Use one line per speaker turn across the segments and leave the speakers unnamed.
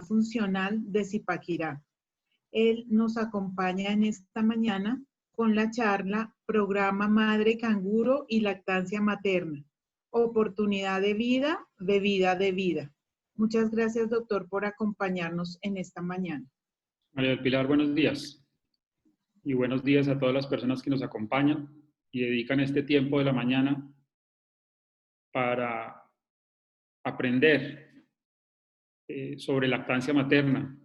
funcional de Zipaquirá. Él nos acompaña en esta mañana con la charla Programa Madre Canguro y Lactancia Materna. Oportunidad de vida, bebida de vida. Muchas gracias, doctor, por acompañarnos en esta mañana.
María del Pilar, buenos días. Y buenos días a todas las personas que nos acompañan y dedican este tiempo de la mañana para aprender sobre lactancia materna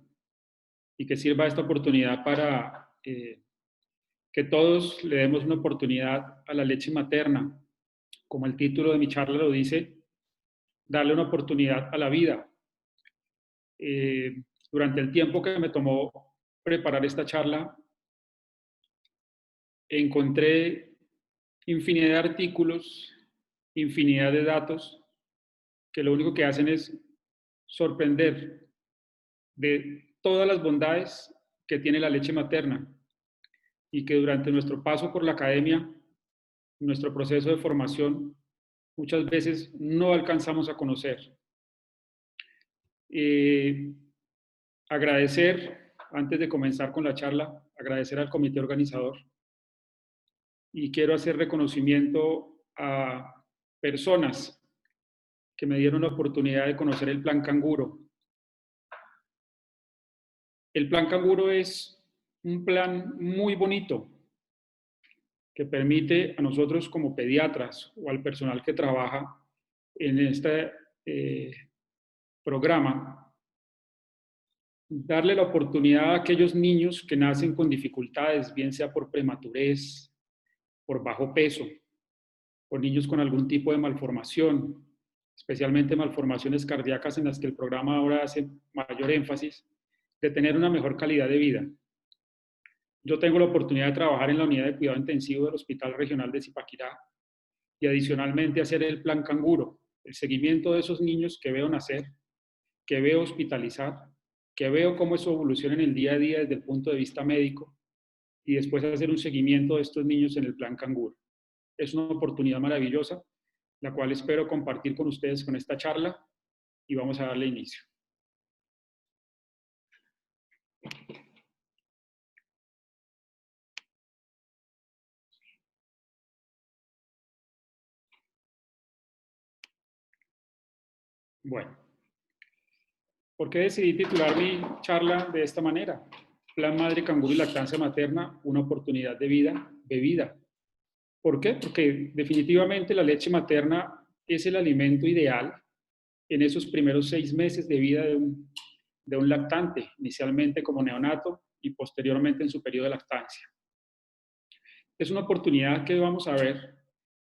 y que sirva esta oportunidad para que todos le demos una oportunidad a la leche materna. Como el título de mi charla lo dice, darle una oportunidad a la vida. Durante el tiempo que me tomó preparar esta charla, encontré infinidad de artículos, infinidad de datos, que lo único que hacen es sorprender de todas las bondades que tiene la leche materna y que durante nuestro paso por la academia, nuestro proceso de formación, muchas veces no alcanzamos a conocer. Agradecer, antes de comenzar con la charla, agradecer al comité organizador y quiero hacer reconocimiento a personas que me dieron la oportunidad de conocer el Plan Canguro. El Plan Canguro es un plan muy bonito que permite a nosotros como pediatras o al personal que trabaja en este programa darle la oportunidad a aquellos niños que nacen con dificultades, bien sea por prematurez, por bajo peso, por niños con algún tipo de malformación, especialmente malformaciones cardíacas en las que el programa ahora hace mayor énfasis, de tener una mejor calidad de vida. Yo tengo la oportunidad de trabajar en la unidad de cuidado intensivo del Hospital Regional de Zipaquirá y adicionalmente hacer el Plan Canguro, el seguimiento de esos niños que veo nacer, que veo hospitalizar, que veo cómo eso evoluciona en el día a día desde el punto de vista médico y después hacer un seguimiento de estos niños en el Plan Canguro. Es una oportunidad maravillosa, la cual espero compartir con ustedes con esta charla y vamos a darle inicio. Bueno, ¿por qué decidí titular mi charla de esta manera? Plan Madre Canguro y Lactancia Materna, una oportunidad de vida bebida. ¿Por qué? Porque definitivamente la leche materna es el alimento ideal en esos primeros 6 meses de vida de un lactante, inicialmente como neonato y posteriormente en su periodo de lactancia. Es una oportunidad que vamos a ver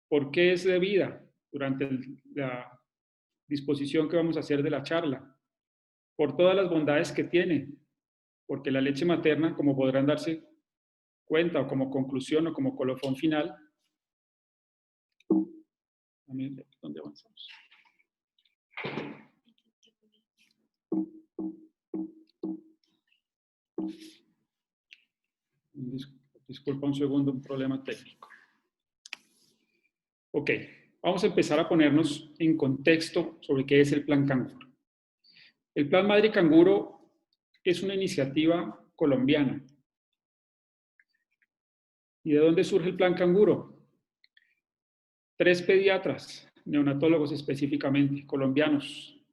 por qué es de vida durante la disposición que vamos a hacer de la charla, por todas las bondades que tiene, porque la leche materna, como podrán darse cuenta, o como conclusión o como colofón final, ¿dónde avanzamos? Disculpa un segundo, un problema técnico. Ok, vamos a empezar a ponernos en contexto sobre qué es el Plan Canguro. El Plan Madre Canguro es una iniciativa colombiana. ¿Y de dónde surge el Plan Canguro? 3 pediatras, neonatólogos específicamente, colombianos,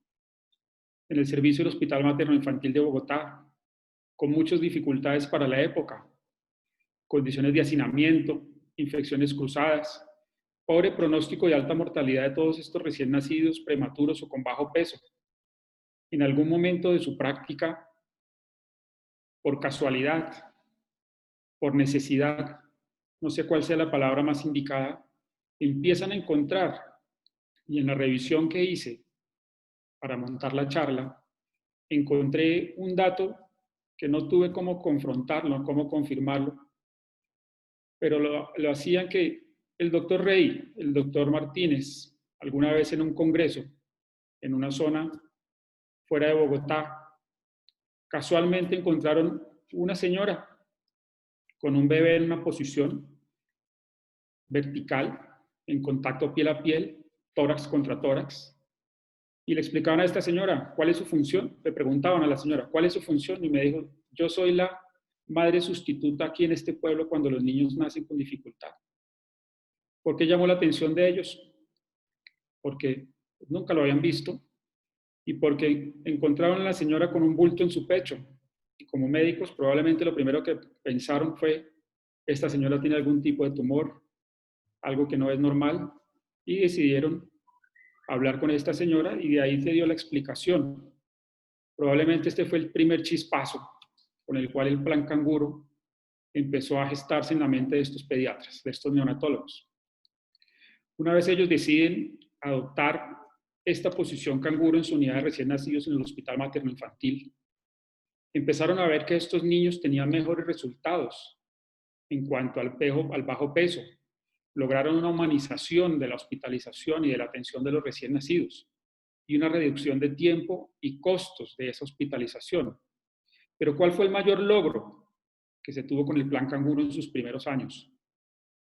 en el servicio del Hospital Materno Infantil de Bogotá, con muchas dificultades para la época, condiciones de hacinamiento, infecciones cruzadas, pobre pronóstico y alta mortalidad de todos estos recién nacidos, prematuros o con bajo peso. En algún momento de su práctica, por casualidad, por necesidad, no sé cuál sea la palabra más indicada, empiezan a encontrar, y en la revisión que hice para montar la charla, encontré un dato que no tuve cómo confrontarlo, cómo confirmarlo, pero lo hacían que el doctor Rey, el doctor Martínez, alguna vez en un congreso, en una zona fuera de Bogotá, casualmente encontraron una señora con un bebé en una posición vertical, en contacto piel a piel, tórax contra tórax, Y le explicaban a esta señora, ¿cuál es su función? Le preguntaban a la señora, ¿cuál es su función? Y me dijo, yo soy la madre sustituta aquí en este pueblo cuando los niños nacen con dificultad. ¿Por qué llamó la atención de ellos? Porque nunca lo habían visto y porque encontraron a la señora con un bulto en su pecho. Y como médicos, probablemente lo primero que pensaron fue, esta señora tiene algún tipo de tumor, algo que no es normal, y decidieron hablar con esta señora y de ahí se dio la explicación. Probablemente este fue el primer chispazo con el cual el plan canguro empezó a gestarse en la mente de estos pediatras, de estos neonatólogos. Una vez ellos deciden adoptar esta posición canguro en su unidad de recién nacidos en el Hospital Materno Infantil, empezaron a ver que estos niños tenían mejores resultados en cuanto al bajo peso. Lograron una humanización de la hospitalización y de la atención de los recién nacidos y una reducción de tiempo y costos de esa hospitalización. Pero ¿cuál fue el mayor logro que se tuvo con el plan canguro en sus primeros años?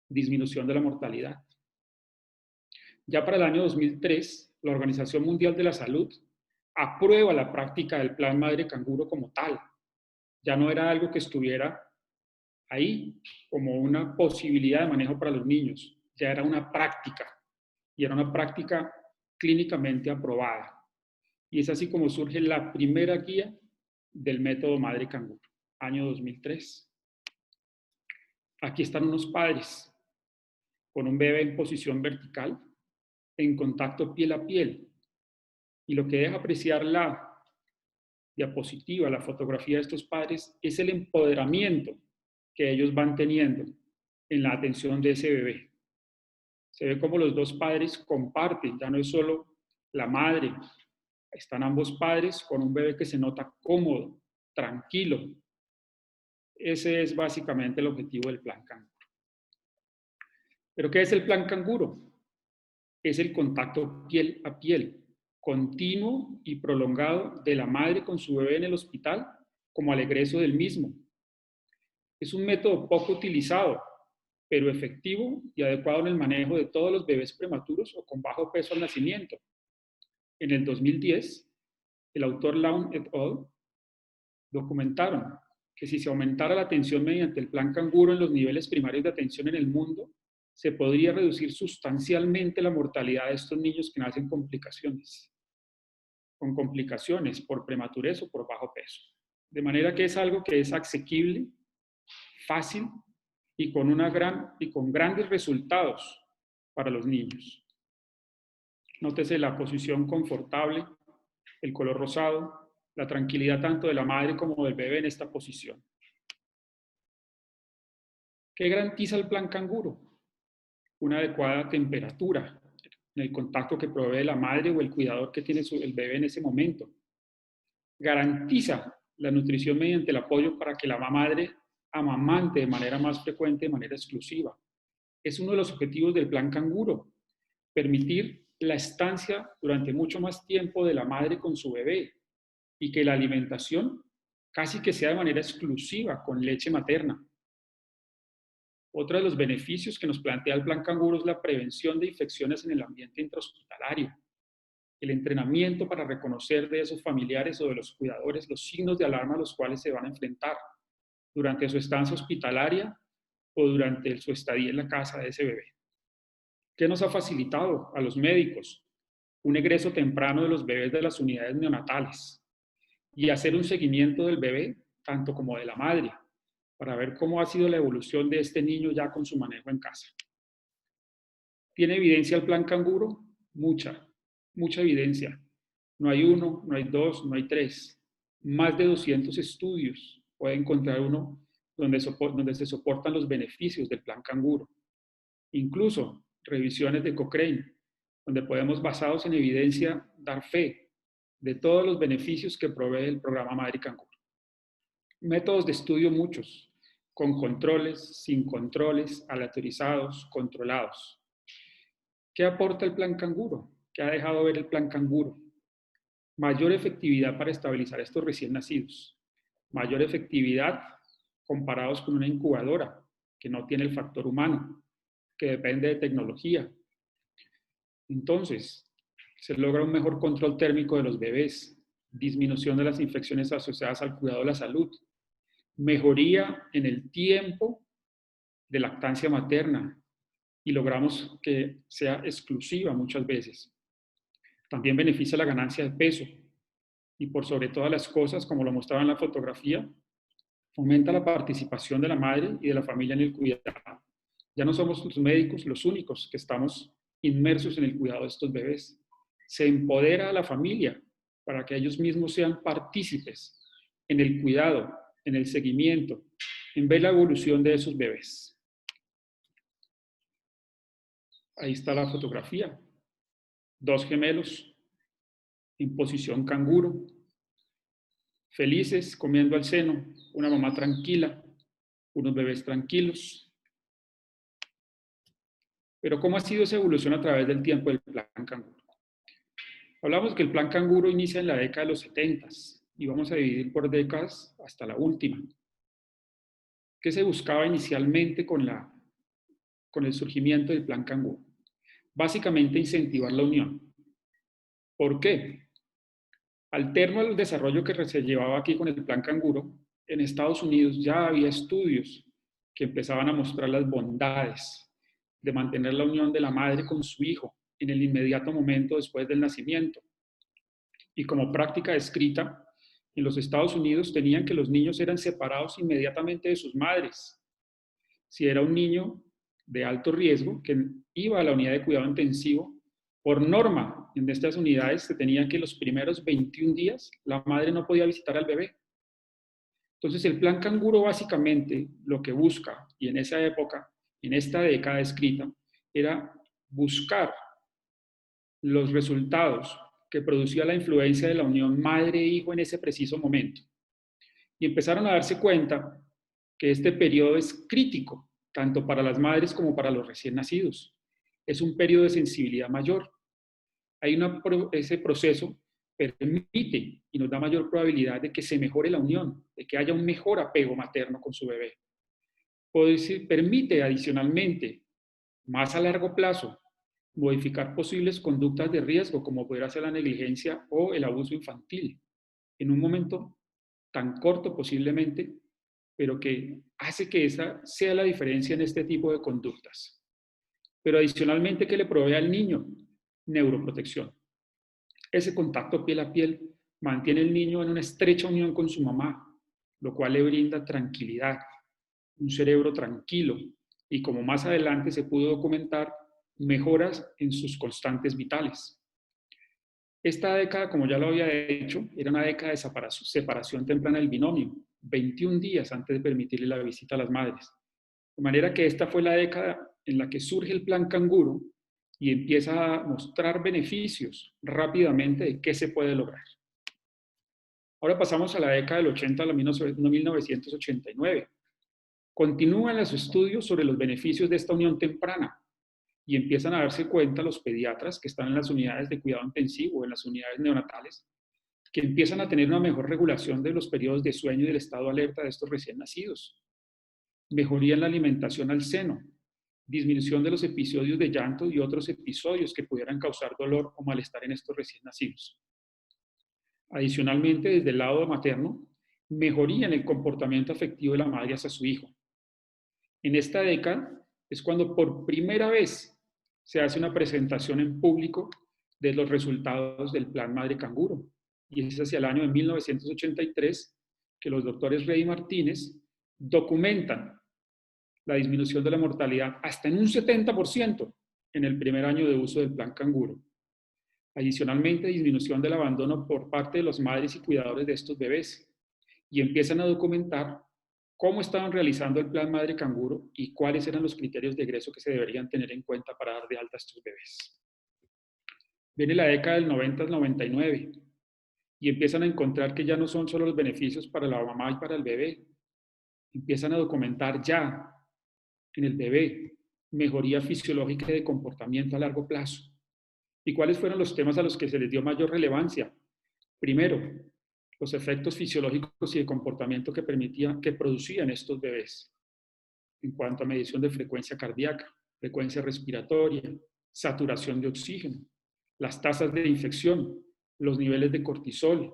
Disminución de la mortalidad. Ya para el año 2003, la Organización Mundial de la Salud aprueba la práctica del plan madre canguro como tal. Ya no era algo que estuviera ahí como una posibilidad de manejo para los niños, ya era una práctica y era una práctica clínicamente aprobada. Y es así como surge la primera guía del método madre canguro, año 2003. Aquí están unos padres con un bebé en posición vertical, en contacto piel a piel. Y lo que deja apreciar la diapositiva, la fotografía de estos padres, es el empoderamiento que ellos van teniendo en la atención de ese bebé. Se ve como los dos padres comparten, ya no es solo la madre, están ambos padres con un bebé que se nota cómodo, tranquilo. Ese es básicamente el objetivo del plan canguro. ¿Pero qué es el plan canguro? Es el contacto piel a piel, continuo y prolongado de la madre con su bebé en el hospital como al egreso del mismo. Es un método poco utilizado, pero efectivo y adecuado en el manejo de todos los bebés prematuros o con bajo peso al nacimiento. En el 2010, el autor Lawn et al. Documentaron que si se aumentara la atención mediante el plan canguro en los niveles primarios de atención en el mundo, se podría reducir sustancialmente la mortalidad de estos niños que nacen con complicaciones por prematurez o por bajo peso. De manera que es algo que es asequible, fácil y con grandes resultados para los niños. Nótese la posición confortable, el color rosado, la tranquilidad tanto de la madre como del bebé en esta posición. ¿Qué garantiza el plan canguro? Una adecuada temperatura en el contacto que provee la madre o el cuidador que tiene el bebé en ese momento. Garantiza la nutrición mediante el apoyo para que la madre amamante de manera más frecuente, de manera exclusiva. Es uno de los objetivos del plan canguro, permitir la estancia durante mucho más tiempo de la madre con su bebé y que la alimentación casi que sea de manera exclusiva con leche materna. Otro de los beneficios que nos plantea el plan canguro es la prevención de infecciones en el ambiente intrahospitalario, el entrenamiento para reconocer de esos familiares o de los cuidadores los signos de alarma a los cuales se van a enfrentar durante su estancia hospitalaria o durante su estadía en la casa de ese bebé. ¿Qué nos ha facilitado a los médicos? Un egreso temprano de los bebés de las unidades neonatales y hacer un seguimiento del bebé, tanto como de la madre, para ver cómo ha sido la evolución de este niño ya con su manejo en casa. ¿Tiene evidencia el plan canguro? Mucha evidencia. No hay uno, no hay dos, no hay tres. Más de 200 estudios. Puede encontrar uno donde se soportan los beneficios del plan canguro. Incluso revisiones de Cochrane, donde podemos, basados en evidencia, dar fe de todos los beneficios que provee el programa Madre Canguro. Métodos de estudio muchos, con controles, sin controles, aleatorizados, controlados. ¿Qué aporta el plan canguro? ¿Qué ha dejado ver el plan canguro? Mayor efectividad para estabilizar estos recién nacidos. Mayor efectividad comparados con una incubadora que no tiene el factor humano, que depende de tecnología. Entonces, Se logra un mejor control térmico de los bebés, disminución de las infecciones asociadas al cuidado de la salud, mejoría en el tiempo de lactancia materna y logramos que sea exclusiva muchas veces. También beneficia la ganancia de peso y por sobre todas las cosas, como lo mostraba en la fotografía, fomenta la participación de la madre y de la familia en el cuidado. Ya no somos los médicos los únicos que estamos inmersos en el cuidado de estos bebés. Se empodera a la familia para que ellos mismos sean partícipes en el cuidado, en el seguimiento, en ver la evolución de esos bebés. Ahí está la fotografía. 2 gemelos en posición canguro, felices, comiendo al seno, una mamá tranquila, unos bebés tranquilos. Pero ¿cómo ha sido esa evolución a través del tiempo del plan canguro? Hablamos que el plan canguro inicia en la década de los 70 y vamos a dividir por décadas hasta la última. ¿Qué se buscaba inicialmente con el surgimiento del plan canguro? Básicamente incentivar la unión. ¿Por qué? Alterno al desarrollo que se llevaba aquí con el plan canguro, en Estados Unidos ya había estudios que empezaban a mostrar las bondades de mantener la unión de la madre con su hijo en el inmediato momento después del nacimiento. Y como práctica descrita, en los Estados Unidos tenían que los niños eran separados inmediatamente de sus madres. Si era un niño de alto riesgo que iba a la unidad de cuidado intensivo, por norma, en estas unidades se tenía que los primeros 21 días la madre no podía visitar al bebé. Entonces el plan canguro básicamente lo que busca, y en esa época, en esta década escrita, era buscar los resultados que producía la influencia de la unión madre-hijo en ese preciso momento. Y empezaron a darse cuenta que este periodo es crítico, tanto para las madres como para los recién nacidos. Es un periodo de sensibilidad mayor. Ese proceso permite y nos da mayor probabilidad de que se mejore la unión, de que haya un mejor apego materno con su bebé. Permite adicionalmente, más a largo plazo, modificar posibles conductas de riesgo, como pudiera ser la negligencia o el abuso infantil, en un momento tan corto posiblemente, pero que hace que esa sea la diferencia en este tipo de conductas. Pero adicionalmente, ¿qué le provee al niño? Neuroprotección. Ese contacto piel a piel mantiene al niño en una estrecha unión con su mamá, lo cual le brinda tranquilidad, un cerebro tranquilo y, como más adelante se pudo documentar, mejoras en sus constantes vitales. Esta década, como ya lo había hecho, era una década de separación temprana del binomio, 21 días antes de permitirle la visita a las madres. De manera que esta fue la década en la que surge el plan canguro y empieza a mostrar beneficios rápidamente de qué se puede lograr. Ahora pasamos a la década del 80 a la 1989. Continúan los estudios sobre los beneficios de esta unión temprana y empiezan a darse cuenta los pediatras que están en las unidades de cuidado intensivo, en las unidades neonatales, que empiezan a tener una mejor regulación de los periodos de sueño y del estado de alerta de estos recién nacidos. Mejoría en la alimentación al seno, disminución de los episodios de llanto y otros episodios que pudieran causar dolor o malestar en estos recién nacidos. Adicionalmente, desde el lado materno, mejoría en el comportamiento afectivo de la madre hacia su hijo. En esta década es cuando por primera vez se hace una presentación en público de los resultados del Plan Madre Canguro. Y es hacia el año de 1983 que los doctores Rey y Martínez documentan la disminución de la mortalidad hasta en un 70% en el primer año de uso del Plan Canguro. Adicionalmente, disminución del abandono por parte de las madres y cuidadores de estos bebés. Y empiezan a documentar cómo estaban realizando el Plan Madre Canguro y cuáles eran los criterios de egreso que se deberían tener en cuenta para dar de alta a estos bebés. Viene la década del 90 al 99 y empiezan a encontrar que ya no son solo los beneficios para la mamá y para el bebé. Empiezan a documentar ya en el bebé mejoría fisiológica y de comportamiento a largo plazo. ¿Y cuáles fueron los temas a los que se les dio mayor relevancia? Primero, los efectos fisiológicos y de comportamiento que producían estos bebés en cuanto a medición de frecuencia cardíaca, frecuencia respiratoria, saturación de oxígeno. las tasas de infección, los niveles de cortisol,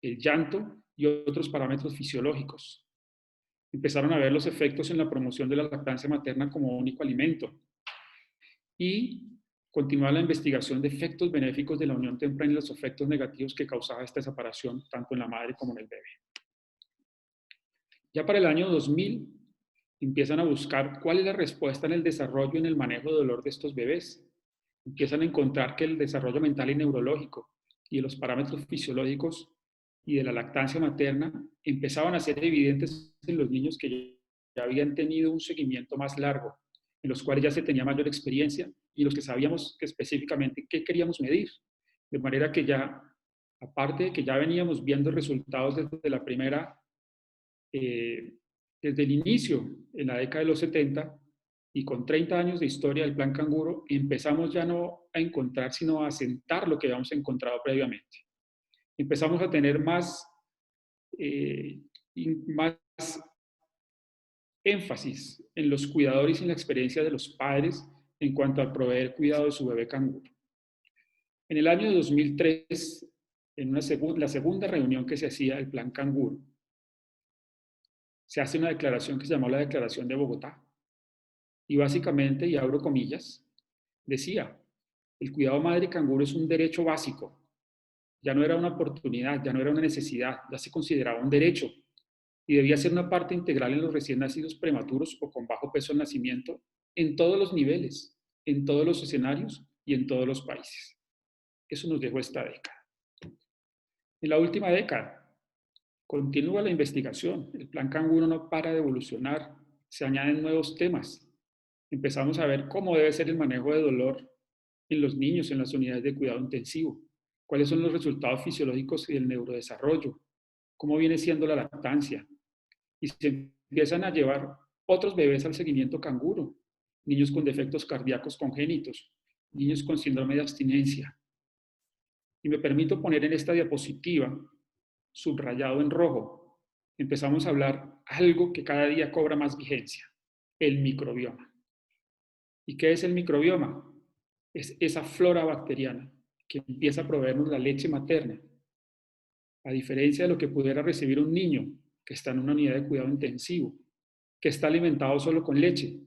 el llanto y otros parámetros fisiológicos. Empezaron a ver los efectos en la promoción de la lactancia materna como único alimento y continuar la investigación de efectos benéficos de la unión temprana y los efectos negativos que causaba esta separación tanto en la madre como en el bebé. Ya para el año 2000 empiezan a buscar cuál es la respuesta en el desarrollo y en el manejo de dolor de estos bebés. Empiezan a encontrar que el desarrollo mental y neurológico y los parámetros fisiológicos y de la lactancia materna empezaban a ser evidentes en los niños que ya habían tenido un seguimiento más largo, en los cuales ya se tenía mayor experiencia y los que sabíamos que específicamente qué queríamos medir. De manera que ya, aparte de que ya veníamos viendo resultados desde la primera, desde el inicio, en la década de los 70, y con 30 años de historia del Plan Canguro, empezamos ya no a encontrar, sino a asentar lo que habíamos encontrado previamente. Empezamos a tener más énfasis en los cuidadores y en la experiencia de los padres en cuanto al proveer cuidado de su bebé canguro. En el año 2003, en la segunda reunión que se hacía del Plan Canguro, se hace una declaración que se llamó la Declaración de Bogotá. Y básicamente, y abro comillas, decía, el cuidado madre canguro es un derecho básico. Ya no era una oportunidad, ya no era una necesidad, ya se consideraba un derecho y debía ser una parte integral en los recién nacidos prematuros o con bajo peso al nacimiento en todos los niveles, en todos los escenarios y en todos los países. Eso nos dejó esta década. En la última década, continúa la investigación. El Plan Canguro no para de evolucionar. Se añaden nuevos temas. Empezamos a ver cómo debe ser el manejo de dolor en los niños en las unidades de cuidado intensivo. Cuáles son los resultados fisiológicos y del neurodesarrollo. Cómo viene siendo la lactancia. Y se empiezan a llevar otros bebés al seguimiento canguro. Niños con defectos cardíacos congénitos. Niños con síndrome de abstinencia. Y me permito poner en esta diapositiva, subrayado en rojo, empezamos a hablar algo que cada día cobra más vigencia, el microbioma. ¿Y qué es el microbioma? Es esa flora bacteriana que empieza a proveernos la leche materna. A diferencia de lo que pudiera recibir un niño que está en una unidad de cuidado intensivo, que está alimentado solo con leche,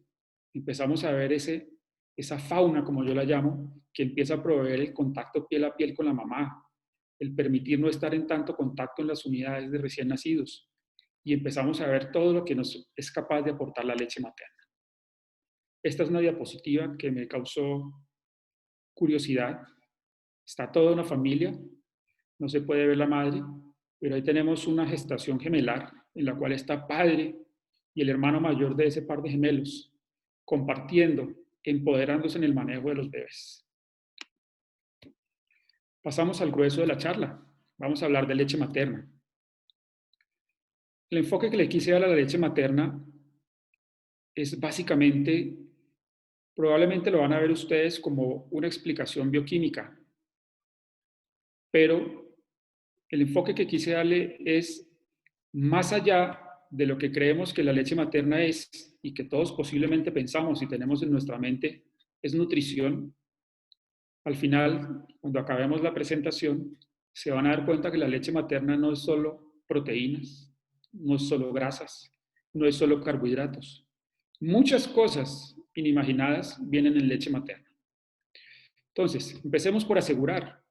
empezamos a ver esa fauna, como yo la llamo, que empieza a proveer el contacto piel a piel con la mamá, el permitir no estar en tanto contacto en las unidades de recién nacidos, y empezamos a ver todo lo que nos es capaz de aportar la leche materna. Esta es una diapositiva que me causó curiosidad. Está toda una familia, no se puede ver la madre, pero ahí tenemos una gestación gemelar en la cual está padre y el hermano mayor de ese par de gemelos, compartiendo, empoderándose en el manejo de los bebés. Pasamos al grueso de la charla. Vamos a hablar de leche materna. El enfoque que le quise dar a la leche materna es básicamente, probablemente lo van a ver ustedes como una explicación bioquímica, pero el enfoque que quise darle es más allá de lo que creemos que la leche materna es y que todos posiblemente pensamos y tenemos en nuestra mente, es nutrición. Al final, cuando acabemos la presentación, se van a dar cuenta que la leche materna no es solo proteínas, no es solo grasas, no es solo carbohidratos. Muchas cosas inimaginadas vienen en leche materna. Entonces, empecemos por asegurar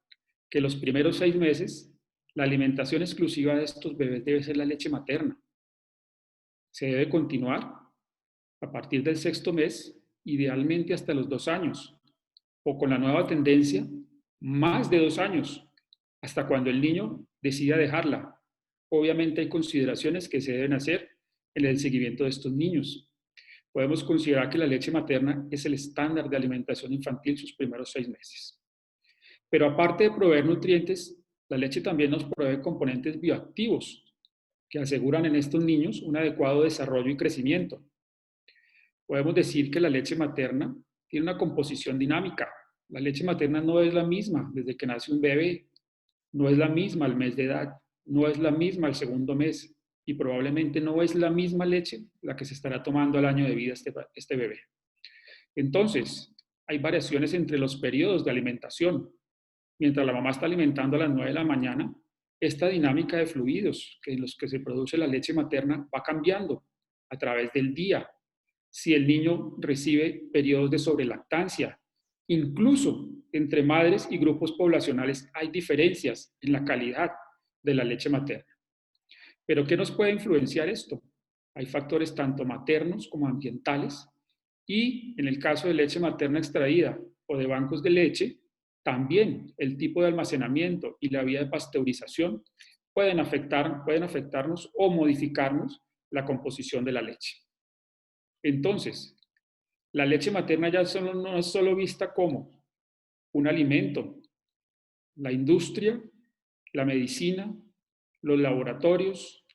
que los primeros 6 meses, la alimentación exclusiva de estos bebés debe ser la leche materna. Se debe continuar a partir del 6º mes, idealmente hasta los 2 años, o con la nueva tendencia, más de 2 años, hasta cuando el niño decida dejarla. Obviamente hay consideraciones que se deben hacer en el seguimiento de estos niños. Podemos considerar que la leche materna es el estándar de alimentación infantil sus primeros 6 meses. Pero aparte de proveer nutrientes, la leche también nos provee componentes bioactivos que aseguran en estos niños un adecuado desarrollo y crecimiento. Podemos decir que la leche materna tiene una composición dinámica. La leche materna no es la misma desde que nace un bebé, no es la misma al mes de edad, no es la misma al 2º mes y probablemente no es la misma leche la que se estará tomando al año de vida este bebé. Entonces, hay variaciones entre los periodos de alimentación. mientras la mamá está alimentando a las 9 de la mañana, esta dinámica de fluidos en los que se produce la leche materna va cambiando a través del día. Si el niño recibe periodos de sobrelactancia, incluso entre madres y grupos poblacionales hay diferencias en la calidad de la leche materna. ¿Pero qué nos puede influenciar esto? Hay factores tanto maternos como ambientales y en el caso de leche materna extraída o de bancos de leche, también el tipo de almacenamiento y la vía de pasteurización pueden afectarnos o modificarnos la composición de la leche. Entonces, la leche materna ya no es solo vista como un alimento. La industria, la medicina, los laboratorios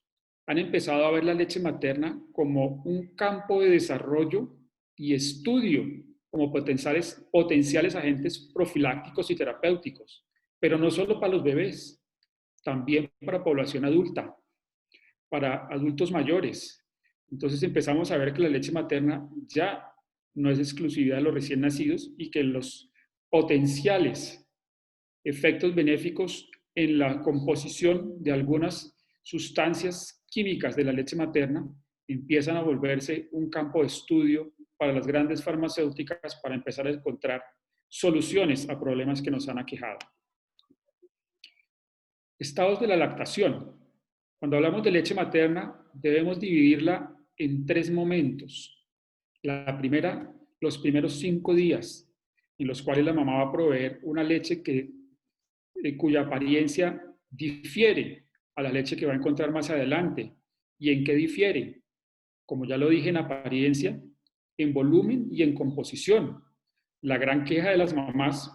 han empezado a ver la leche materna como un campo de desarrollo y estudio como potenciales agentes profilácticos y terapéuticos, pero no solo para los bebés, también para población adulta, para adultos mayores. Entonces empezamos a ver que la leche materna ya no es exclusividad de los recién nacidos y que los potenciales efectos benéficos en la composición de algunas sustancias químicas de la leche materna empiezan a volverse un campo de estudio para las grandes farmacéuticas para empezar a encontrar soluciones a problemas que nos han aquejado. Estados de la lactación. Cuando hablamos de leche materna, debemos dividirla en 3 momentos. La primera, los primeros 5 días, en los cuales la mamá va a proveer una leche cuya apariencia difiere a la leche que va a encontrar más adelante. ¿Y en qué difiere? Como ya lo dije, en apariencia, en volumen y en composición. La gran queja de las mamás,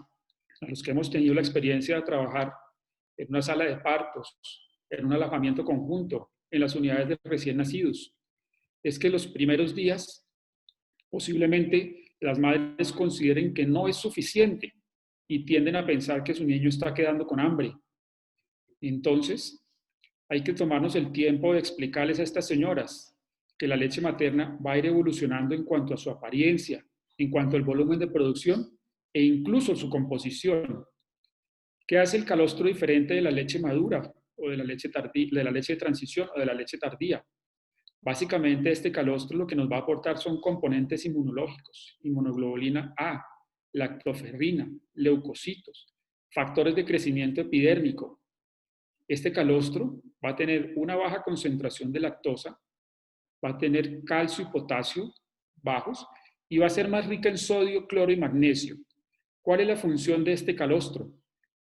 a los que hemos tenido la experiencia de trabajar en una sala de partos, en un alojamiento conjunto, en las unidades de recién nacidos, es que los primeros días posiblemente las madres consideren que no es suficiente y tienden a pensar que su niño está quedando con hambre. Entonces, hay que tomarnos el tiempo de explicarles a estas señoras que la leche materna va a ir evolucionando en cuanto a su apariencia, en cuanto al volumen de producción e incluso su composición. ¿Qué hace el calostro diferente de la leche madura o de la leche de transición o de la leche tardía? Básicamente este calostro lo que nos va a aportar son componentes inmunológicos, inmunoglobulina A, lactoferrina, leucocitos, factores de crecimiento epidérmico. Este calostro va a tener una baja concentración de lactosa, va a tener calcio y potasio bajos y va a ser más rica en sodio, cloro y magnesio. ¿Cuál es la función de este calostro?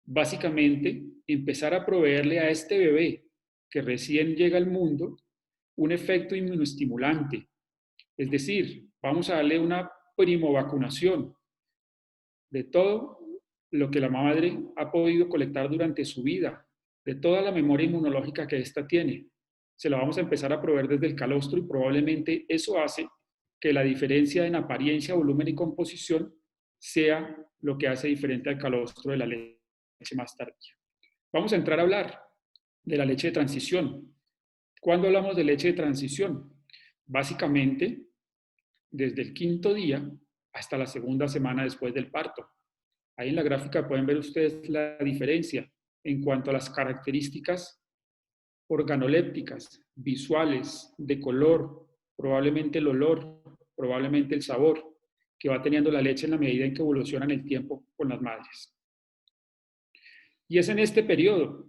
Básicamente, empezar a proveerle a este bebé que recién llega al mundo un efecto inmunoestimulante. Es decir, vamos a darle una primovacunación de todo lo que la madre ha podido colectar durante su vida, de toda la memoria inmunológica que ésta tiene. Se la vamos a empezar a proveer desde el calostro y probablemente eso hace que la diferencia en apariencia, volumen y composición sea lo que hace diferente al calostro de la leche más tardía. Vamos a entrar a hablar de la leche de transición. ¿Cuándo hablamos de leche de transición? Básicamente, desde el 5º día hasta la 2ª semana después del parto. Ahí en la gráfica pueden ver ustedes la diferencia en cuanto a las características organolépticas, visuales, de color, probablemente el olor, probablemente el sabor que va teniendo la leche en la medida en que evoluciona en el tiempo con las madres. Y es en este periodo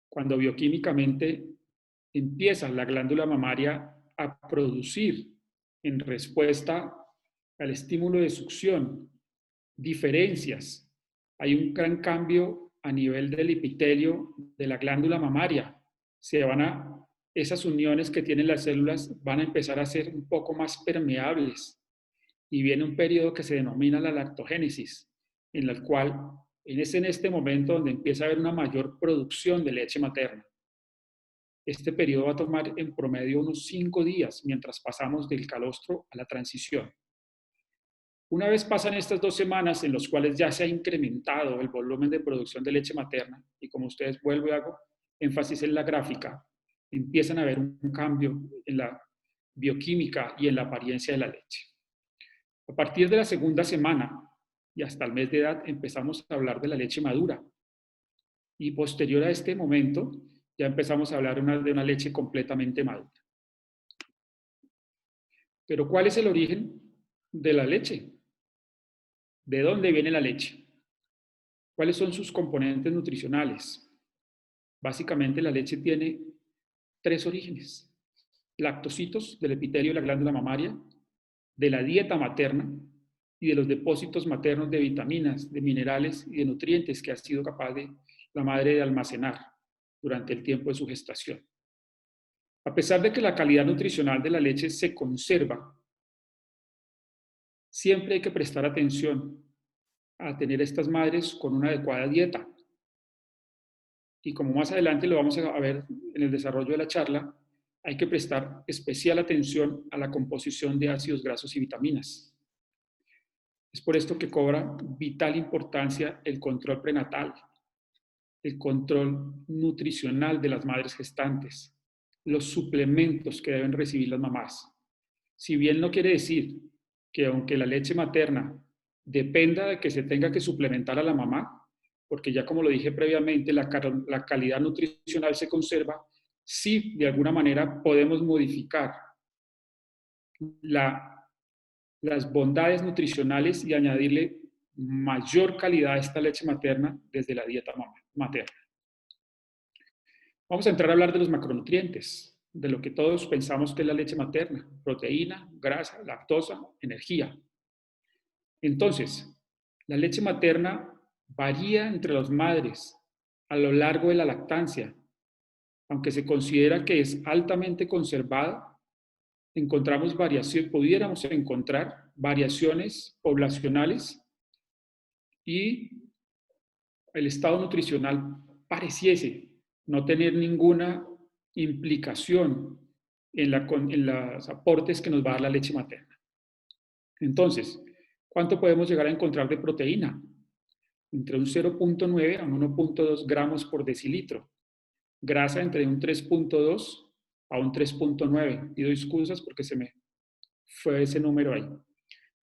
cuando bioquímicamente empieza la glándula mamaria a producir en respuesta al estímulo de succión diferencias. Hay un gran cambio a nivel del epitelio de la glándula mamaria. Esas uniones que tienen las células van a empezar a ser un poco más permeables y viene un periodo que se denomina la lactogénesis, en el cual es en este momento donde empieza a haber una mayor producción de leche materna. Este periodo va a tomar en promedio unos 5 días mientras pasamos del calostro a la transición. Una vez pasan estas 2 semanas en las cuales ya se ha incrementado el volumen de producción de leche materna, y como ustedes vuelvo y hago énfasis en la gráfica, empiezan a haber un cambio en la bioquímica y en la apariencia de la leche. A partir de la 2ª semana y hasta el mes de edad empezamos a hablar de la leche madura. Y posterior a este momento, ya empezamos a hablar de una leche completamente madura. Pero ¿cuál es el origen de la leche? ¿De dónde viene la leche? ¿Cuáles son sus componentes nutricionales? Básicamente la leche tiene tres orígenes: lactocitos del epitelio de la glándula mamaria, de la dieta materna y de los depósitos maternos de vitaminas, de minerales y de nutrientes que ha sido capaz de la madre de almacenar durante el tiempo de su gestación. A pesar de que la calidad nutricional de la leche se conserva, siempre hay que prestar atención a tener estas madres con una adecuada dieta. Y como más adelante lo vamos a ver en el desarrollo de la charla, hay que prestar especial atención a la composición de ácidos grasos y vitaminas. Es por esto que cobra vital importancia el control prenatal, el control nutricional de las madres gestantes, los suplementos que deben recibir las mamás. Si bien no quiere decir que aunque la leche materna dependa de que se tenga que suplementar a la mamá, porque ya como lo dije previamente, la calidad nutricional se conserva, sí de alguna manera podemos modificar las bondades nutricionales y añadirle mayor calidad a esta leche materna desde la dieta materna. Vamos a entrar a hablar de los macronutrientes, de lo que todos pensamos que es la leche materna: proteína, grasa, lactosa, energía. Entonces, la leche materna varía entre las madres a lo largo de la lactancia. Aunque se considera que es altamente conservada, pudiéramos encontrar variaciones poblacionales y el estado nutricional pareciese no tener ninguna implicación en los aportes que nos va a dar la leche materna. Entonces, ¿cuánto podemos llegar a encontrar de proteína? Entre un 0.9 a 1.2 gramos por decilitro. Grasa entre un 3.2 a un 3.9. Pido excusas porque se me fue ese número ahí.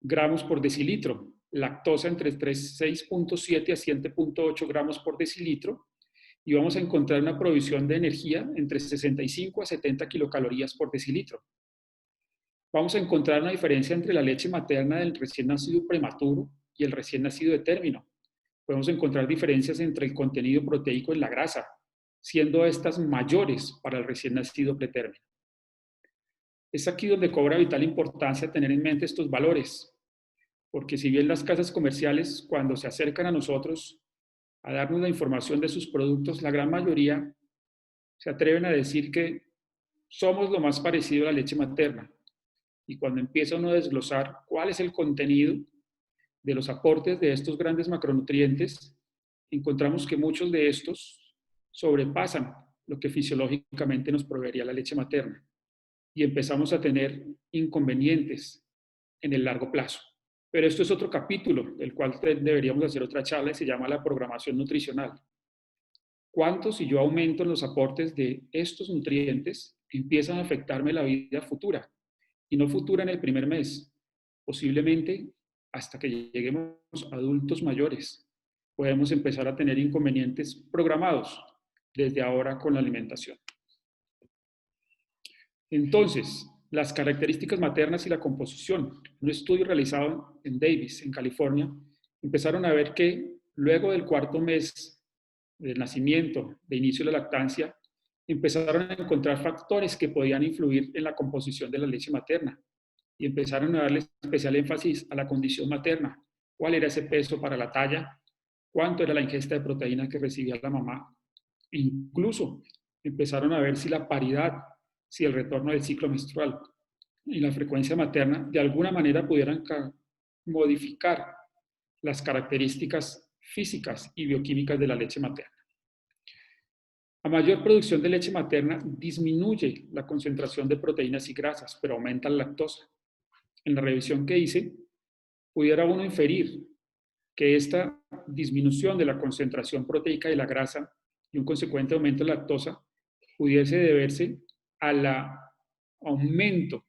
Gramos por decilitro. Lactosa entre 6.7 a 7.8 gramos por decilitro. Y vamos a encontrar una provisión de energía entre 65 a 70 kilocalorías por decilitro. Vamos a encontrar una diferencia entre la leche materna del recién nacido prematuro y el recién nacido de término. Podemos encontrar diferencias entre el contenido proteico en la grasa, siendo estas mayores para el recién nacido pretérmino. Es aquí donde cobra vital importancia tener en mente estos valores, porque si bien las casas comerciales, cuando se acercan a nosotros a darnos la información de sus productos, la gran mayoría se atreven a decir que somos lo más parecido a la leche materna. Y cuando empieza uno a desglosar cuál es el contenido de los aportes de estos grandes macronutrientes, encontramos que muchos de estos sobrepasan lo que fisiológicamente nos proveería la leche materna y empezamos a tener inconvenientes en el largo plazo. Pero esto es otro capítulo del cual deberíamos hacer otra charla y se llama la programación nutricional. ¿Cuánto, si yo aumento los aportes de estos nutrientes, empiezan a afectarme la vida futura? Y no futura en el primer mes, posiblemente hasta que lleguemos a adultos mayores. Podemos empezar a tener inconvenientes programados desde ahora con la alimentación. Entonces, las características maternas y la composición. Un estudio realizado en Davis, en California, empezaron a ver que luego del cuarto mes del nacimiento, de inicio de la lactancia, empezaron a encontrar factores que podían influir en la composición de la leche materna y empezaron a darle especial énfasis a la condición materna. ¿Cuál era ese peso para la talla? ¿Cuánto era la ingesta de proteína que recibía la mamá? E incluso empezaron a ver si la paridad, si el retorno del ciclo menstrual y la frecuencia materna de alguna manera pudieran modificar las características físicas y bioquímicas de la leche materna. A mayor producción de leche materna disminuye la concentración de proteínas y grasas, pero aumenta la lactosa. En la revisión que hice, pudiera uno inferir que esta disminución de la concentración proteica de la grasa y un consecuente aumento de lactosa pudiese deberse al aumento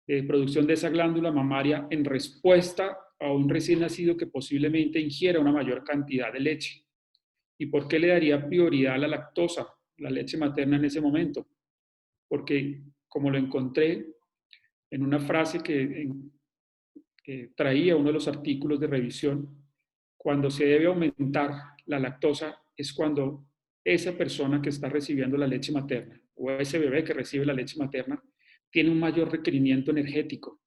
de producción de esa glándula mamaria en respuesta a un recién nacido que posiblemente ingiera una mayor cantidad de leche. ¿Y por qué le daría prioridad a la lactosa, la leche materna en ese momento? Porque como lo encontré en una frase que traía uno de los artículos de revisión, cuando se debe aumentar la lactosa es cuando esa persona que está recibiendo la leche materna o ese bebé que recibe la leche materna tiene un mayor requerimiento energético.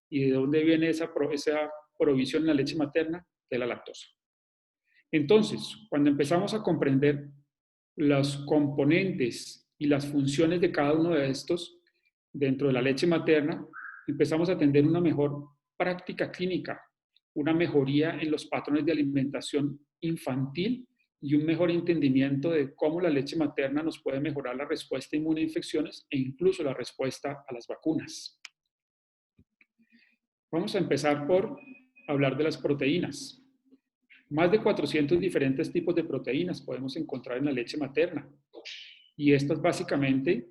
¿Y de dónde viene esa provisión en la leche materna? De la lactosa. Entonces, cuando empezamos a comprender los componentes y las funciones de cada uno de estos dentro de la leche materna, empezamos a tener una mejor práctica clínica, una mejoría en los patrones de alimentación infantil y un mejor entendimiento de cómo la leche materna nos puede mejorar la respuesta inmune a infecciones e incluso la respuesta a las vacunas. Vamos a empezar por hablar de las proteínas. Más de 400 diferentes tipos de proteínas podemos encontrar en la leche materna. Y estas básicamente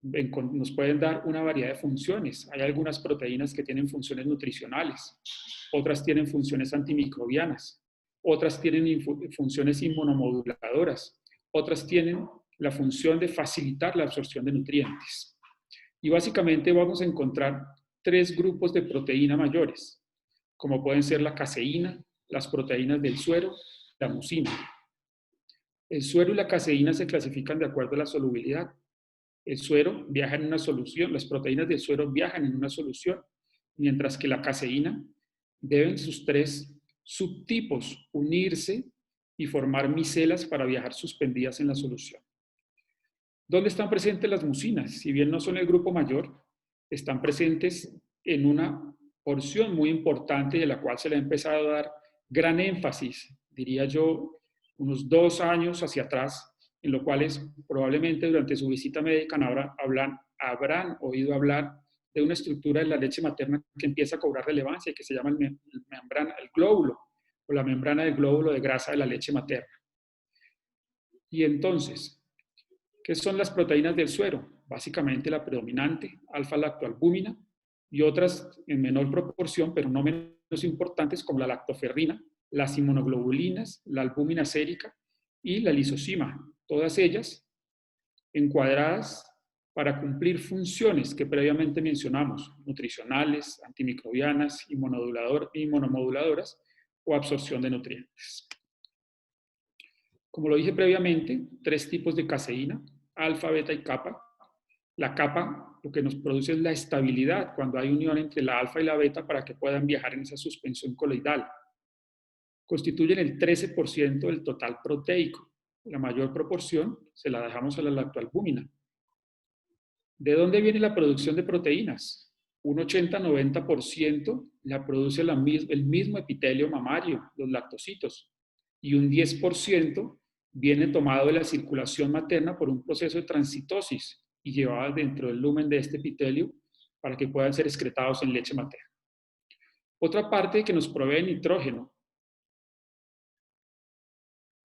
nos pueden dar una variedad de funciones. Hay algunas proteínas que tienen funciones nutricionales, otras tienen funciones antimicrobianas, otras tienen funciones inmunomoduladoras, otras tienen la función de facilitar la absorción de nutrientes. Y básicamente vamos a encontrar 3 grupos de proteína mayores, como pueden ser la caseína, las proteínas del suero, la mucina. El suero y la caseína se clasifican de acuerdo a la solubilidad. El suero viaja en una solución, las proteínas del suero viajan en una solución, mientras que la caseína deben sus 3 subtipos unirse y formar micelas para viajar suspendidas en la solución. ¿Dónde están presentes las mucinas? Si bien no son el grupo mayor, están presentes en una porción muy importante de la cual se le ha empezado a dar gran énfasis, diría yo, unos 2 años hacia atrás, en lo cual probablemente durante su visita médica habrán oído hablar de una estructura de la leche materna que empieza a cobrar relevancia, que se llama el glóbulo, o la membrana del glóbulo de grasa de la leche materna. Y entonces, ¿qué son las proteínas del suero? Básicamente la predominante, alfa-lactoalbúmina, y otras en menor proporción, pero no menos importantes, como la lactoferrina, las inmunoglobulinas, la albúmina sérica y la lisozima, todas ellas encuadradas para cumplir funciones que previamente mencionamos, nutricionales, antimicrobianas, inmunomoduladoras o absorción de nutrientes. Como lo dije previamente, 3 tipos de caseína, alfa, beta y kappa. La kappa lo que nos produce es la estabilidad cuando hay unión entre la alfa y la beta para que puedan viajar en esa suspensión coloidal. Constituyen el 13% del total proteico. La mayor proporción se la dejamos a la lactoalbúmina. ¿De dónde viene la producción de proteínas? Un 80-90% la produce el mismo epitelio mamario, los lactocitos, y un 10% viene tomado de la circulación materna por un proceso de transcitosis y llevado dentro del lumen de este epitelio para que puedan ser excretados en leche materna. Otra parte que nos provee nitrógeno,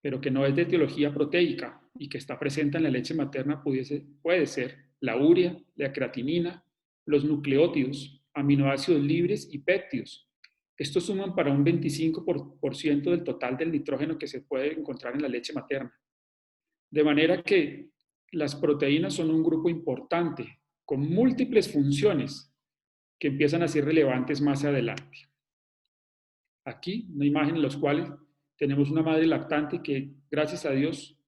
pero que no es de etiología proteica y que está presente en la leche materna puede ser la urea, la creatinina, los nucleótidos, aminoácidos libres y péptidos. Estos suman para un 25% del total del nitrógeno que se puede encontrar en la leche materna. De manera que las proteínas son un grupo importante, con múltiples funciones que empiezan a ser relevantes más adelante. Aquí, una imagen en la cual tenemos una madre lactante que, gracias a Dios,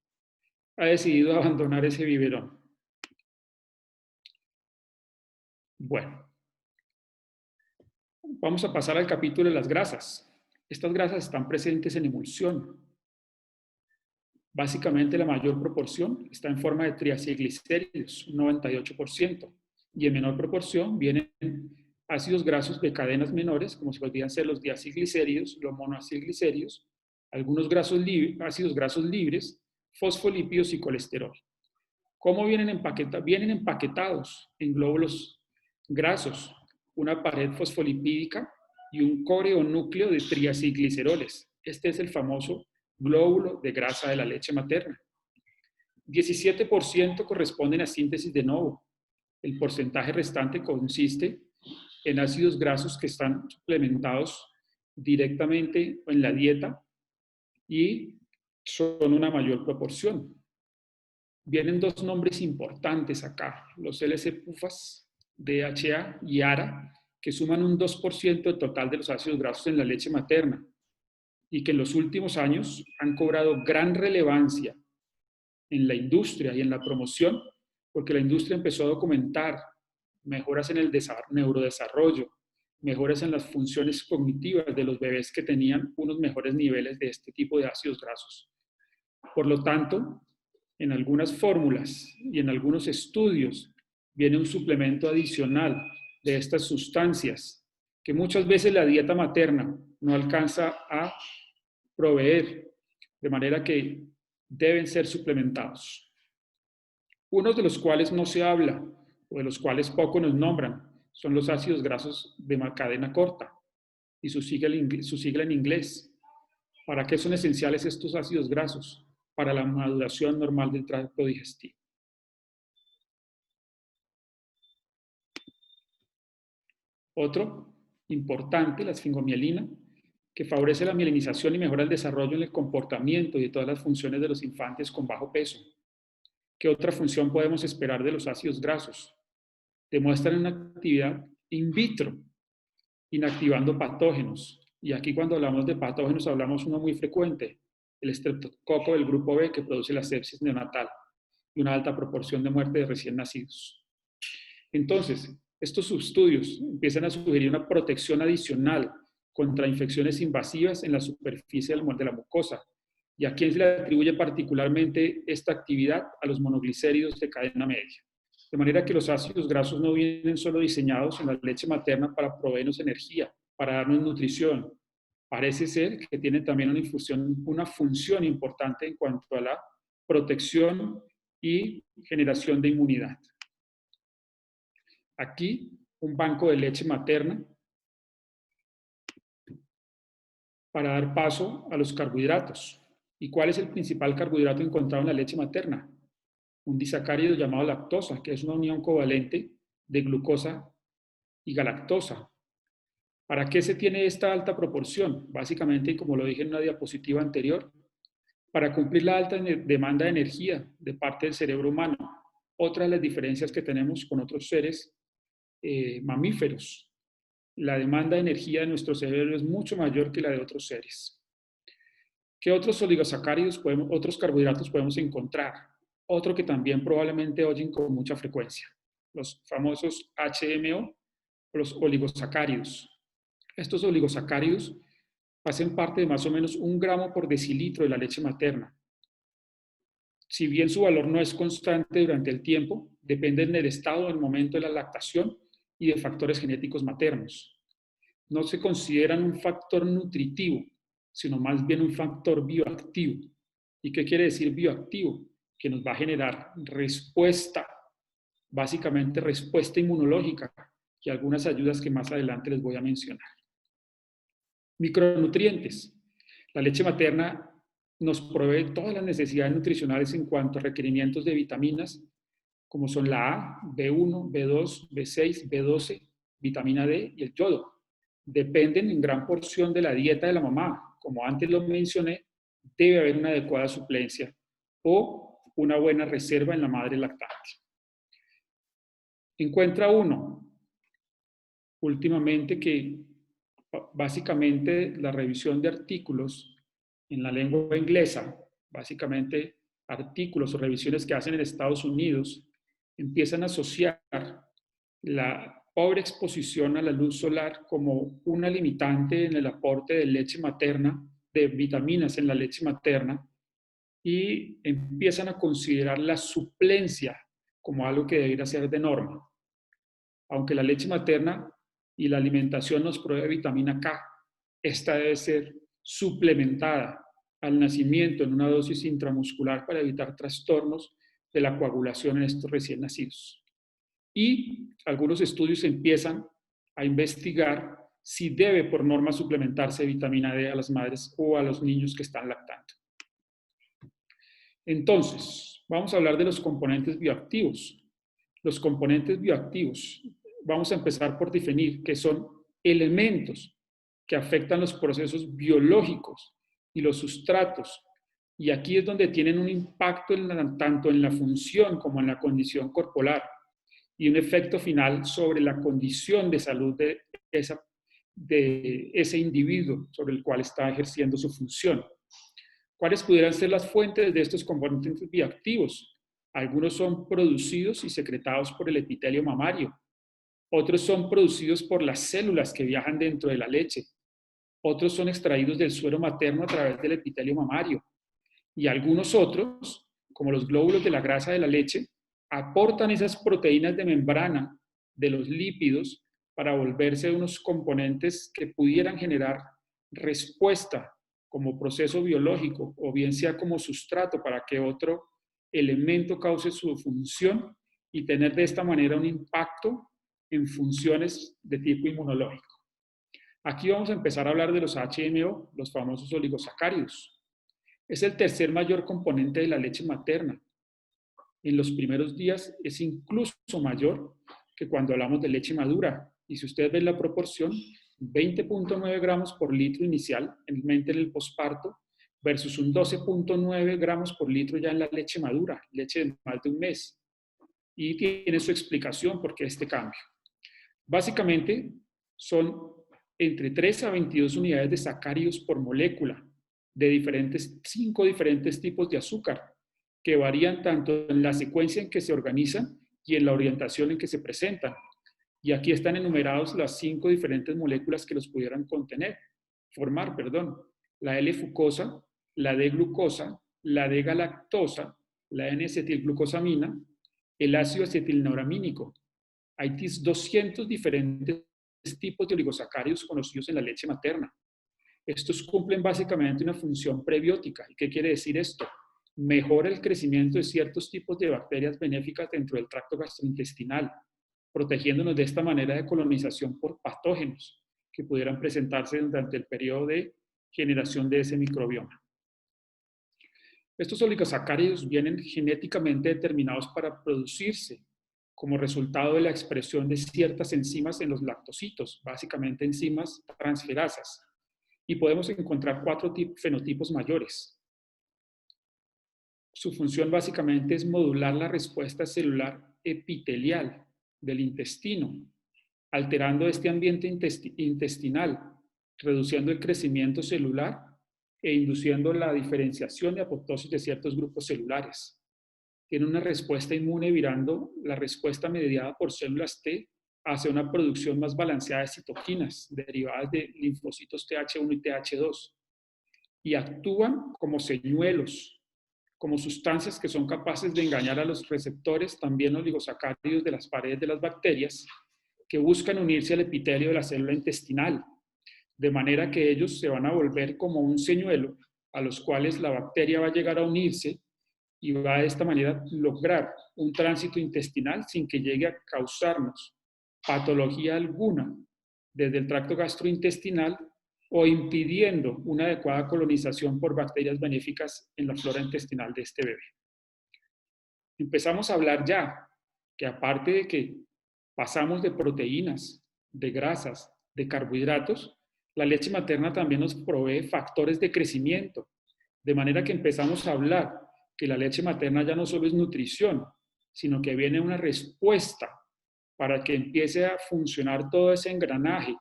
ha decidido abandonar ese biberón. Bueno, vamos a pasar al capítulo de las grasas. Estas grasas están presentes en emulsión. Básicamente la mayor proporción está en forma de triacilglicéridos, un 98%, y en menor proporción vienen ácidos grasos de cadenas menores, como se podrían ser los diacilglicéridos, los monoacilglicéridos, algunos ácidos grasos libres, fosfolípidos y colesterol. ¿Cómo vienen empaquetados? Vienen empaquetados en glóbulos grasos, una pared fosfolipídica y un core o núcleo de triacilgliceroles. Este es el famoso glóbulo de grasa de la leche materna. 17% corresponden a síntesis de novo. El porcentaje restante consiste en ácidos grasos que están suplementados directamente en la dieta y son una mayor proporción. Vienen dos nombres importantes acá, los LC-PUFAS, DHA y ARA, que suman un 2% del total de los ácidos grasos en la leche materna y que en los últimos años han cobrado gran relevancia en la industria y en la promoción, porque la industria empezó a documentar mejoras en el neurodesarrollo, mejoras en las funciones cognitivas de los bebés que tenían unos mejores niveles de este tipo de ácidos grasos. Por lo tanto, en algunas fórmulas y en algunos estudios viene un suplemento adicional de estas sustancias que muchas veces la dieta materna no alcanza a proveer, de manera que deben ser suplementados. Unos de los cuales no se habla o de los cuales poco nos nombran son los ácidos grasos de cadena corta y su sigla en inglés. ¿Para qué son esenciales estos ácidos grasos? Para la maduración normal del tracto digestivo. Otro importante, la esfingomielina, que favorece la mielinización y mejora el desarrollo en el comportamiento y de todas las funciones de los infantes con bajo peso. ¿Qué otra función podemos esperar de los ácidos grasos? Demuestran una actividad in vitro, inactivando patógenos. Y aquí cuando hablamos de patógenos hablamos uno muy frecuente, el estreptococo del grupo B que produce la sepsis neonatal y una alta proporción de muerte de recién nacidos. Entonces, estos estudios empiezan a sugerir una protección adicional contra infecciones invasivas en la superficie de la mucosa. ¿Y a quién se le atribuye particularmente esta actividad? A los monoglicéridos de cadena media. De manera que los ácidos grasos no vienen solo diseñados en la leche materna para proveernos energía, para darnos nutrición. Parece ser que tienen también una función importante en cuanto a la protección y generación de inmunidad. Aquí, un banco de leche materna para dar paso a los carbohidratos. ¿Y cuál es el principal carbohidrato encontrado en la leche materna? Un disacárido llamado lactosa, que es una unión covalente de glucosa y galactosa. ¿Para qué se tiene esta alta proporción? Básicamente, como lo dije en una diapositiva anterior, para cumplir la alta demanda de energía de parte del cerebro humano. Otra de las diferencias que tenemos con otros seres mamíferos. La demanda de energía de nuestro cerebro es mucho mayor que la de otros seres. ¿Qué otros oligosacáridos otros carbohidratos podemos encontrar? Otro que también probablemente oyen con mucha frecuencia, los famosos HMO, los oligosacáridos. Estos oligosacáridos hacen parte de más o menos 1 gramo por decilitro de la leche materna. Si bien su valor no es constante durante el tiempo, depende del estado del momento de la lactación y de factores genéticos maternos. No se consideran un factor nutritivo, sino más bien un factor bioactivo. ¿Y qué quiere decir bioactivo? Que nos va a generar respuesta, básicamente respuesta inmunológica, y algunas ayudas que más adelante les voy a mencionar. Micronutrientes. La leche materna nos provee todas las necesidades nutricionales en cuanto a requerimientos de vitaminas, como son la A, B1, B2, B6, B12, vitamina D y el yodo. Dependen en gran porción de la dieta de la mamá. Como antes lo mencioné, debe haber una adecuada suplencia o una buena reserva en la madre lactante. Encuentra uno, últimamente, que básicamente la revisión de artículos en la lengua inglesa, básicamente artículos o revisiones que hacen en Estados Unidos, empiezan a asociar la pobre exposición a la luz solar como una limitante en el aporte de leche materna, de vitaminas en la leche materna, y empiezan a considerar la suplencia como algo que debería ser de norma. Aunque la leche materna y la alimentación nos provee vitamina K, esta debe ser suplementada al nacimiento en una dosis intramuscular para evitar trastornos de la coagulación en estos recién nacidos. Y algunos estudios empiezan a investigar si debe por norma suplementarse vitamina D a las madres o a los niños que están lactando. Entonces, vamos a hablar de los componentes bioactivos. Los componentes bioactivos, vamos a empezar por definir que son elementos que afectan los procesos biológicos y los sustratos Y aquí es donde tienen un impacto tanto en la función como en la condición corporal y un efecto final sobre la condición de salud de ese individuo sobre el cual está ejerciendo su función. ¿Cuáles pudieran ser las fuentes de estos componentes bioactivos? Algunos son producidos y secretados por el epitelio mamario. Otros son producidos por las células que viajan dentro de la leche. Otros son extraídos del suero materno a través del epitelio mamario. Y algunos otros, como los glóbulos de la grasa de la leche, aportan esas proteínas de membrana de los lípidos para volverse unos componentes que pudieran generar respuesta como proceso biológico o bien sea como sustrato para que otro elemento cause su función y tener de esta manera un impacto en funciones de tipo inmunológico. Aquí vamos a empezar a hablar de los HMO, los famosos oligosacáridos. Es el tercer mayor componente de la leche materna. En los primeros días es incluso mayor que cuando hablamos de leche madura. Y si ustedes ven la proporción, 20.9 gramos por litro inicial en el posparto versus un 12.9 gramos por litro ya en la leche madura, leche de más de un mes. Y tiene su explicación por qué este cambio. Básicamente son entre 3 a 22 unidades de sacáridos por molécula de 5 diferentes tipos de azúcar que varían tanto en la secuencia en que se organizan y en la orientación en que se presentan. Y aquí están enumerados las 5 diferentes moléculas que los pudieran formar, la L-fucosa, la D-glucosa, la D-galactosa, la N-acetilglucosamina, el ácido acetilneuramínico. Hay 200 diferentes tipos de oligosacáridos conocidos en la leche materna. Estos cumplen básicamente una función prebiótica. ¿Y qué quiere decir esto? Mejora el crecimiento de ciertos tipos de bacterias benéficas dentro del tracto gastrointestinal, protegiéndonos de esta manera de colonización por patógenos que pudieran presentarse durante el periodo de generación de ese microbioma. Estos oligosacáridos vienen genéticamente determinados para producirse como resultado de la expresión de ciertas enzimas en los lactocitos, básicamente enzimas transferasas. Y podemos encontrar 4 fenotipos mayores. Su función básicamente es modular la respuesta celular epitelial del intestino, alterando este ambiente intestinal, reduciendo el crecimiento celular e induciendo la diferenciación y apoptosis de ciertos grupos celulares. Tiene una respuesta inmune virando la respuesta mediada por células T hacia una producción más balanceada de citoquinas derivadas de linfocitos TH1 y TH2 y actúan como señuelos, como sustancias que son capaces de engañar a los receptores, también oligosacáridos de las paredes de las bacterias, que buscan unirse al epitelio de la célula intestinal, de manera que ellos se van a volver como un señuelo a los cuales la bacteria va a llegar a unirse y va de esta manera lograr un tránsito intestinal sin que llegue a causarnos patología alguna desde el tracto gastrointestinal o impidiendo una adecuada colonización por bacterias benéficas en la flora intestinal de este bebé. Empezamos a hablar ya que aparte de que pasamos de proteínas, de grasas, de carbohidratos, la leche materna también nos provee factores de crecimiento, de manera que empezamos a hablar que la leche materna ya no solo es nutrición, sino que viene una respuesta para que empiece a funcionar todo ese engranaje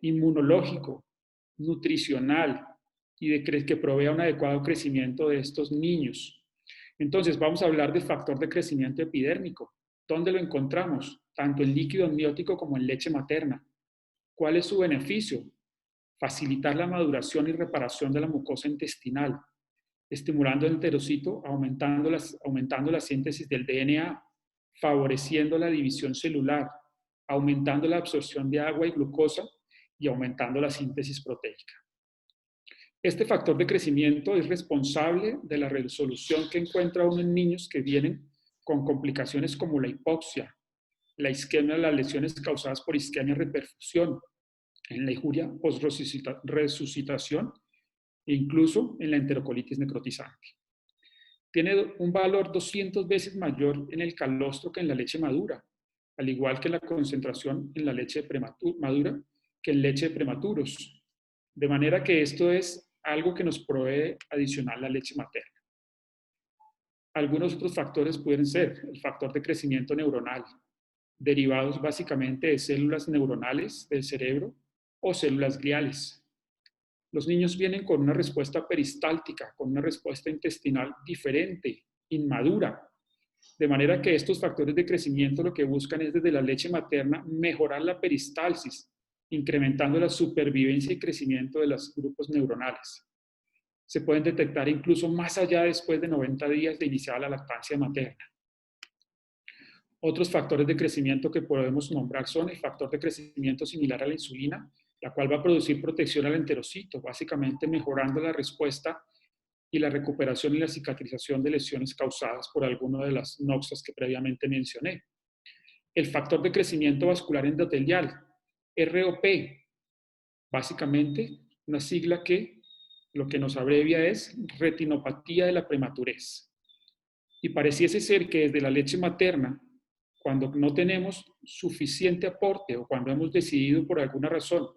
inmunológico, nutricional y que provea un adecuado crecimiento de estos niños. Entonces vamos a hablar de factor de crecimiento epidérmico. ¿Dónde lo encontramos? Tanto en líquido amniótico como en leche materna. ¿Cuál es su beneficio? Facilitar la maduración y reparación de la mucosa intestinal, estimulando el enterocito, aumentando la síntesis del DNA, favoreciendo la división celular, aumentando la absorción de agua y glucosa y aumentando la síntesis proteica. Este factor de crecimiento es responsable de la resolución que encuentra uno en niños que vienen con complicaciones como la hipoxia, la isquemia, las lesiones causadas por isquemia reperfusión, en la injuria post-resucitación e incluso en la enterocolitis necrotizante. Tiene un valor 200 veces mayor en el calostro que en la leche madura, al igual que la concentración en la leche madura que en leche de prematuros. De manera que esto es algo que nos provee adicional la leche materna. Algunos otros factores pueden ser el factor de crecimiento neuronal, derivados básicamente de células neuronales del cerebro o células gliales. Los niños vienen con una respuesta peristáltica, con una respuesta intestinal diferente, inmadura, de manera que estos factores de crecimiento lo que buscan es desde la leche materna mejorar la peristalsis, incrementando la supervivencia y crecimiento de los grupos neuronales. Se pueden detectar incluso más allá después de 90 días de iniciada la lactancia materna. Otros factores de crecimiento que podemos nombrar son el factor de crecimiento similar a la insulina, la cual va a producir protección al enterocito, básicamente mejorando la respuesta y la recuperación y la cicatrización de lesiones causadas por alguna de las noxas que previamente mencioné. El factor de crecimiento vascular endotelial, ROP, básicamente una sigla que lo que nos abrevia es retinopatía de la prematurez. Y pareciese ser que desde la leche materna, cuando no tenemos suficiente aporte o cuando hemos decidido por alguna razón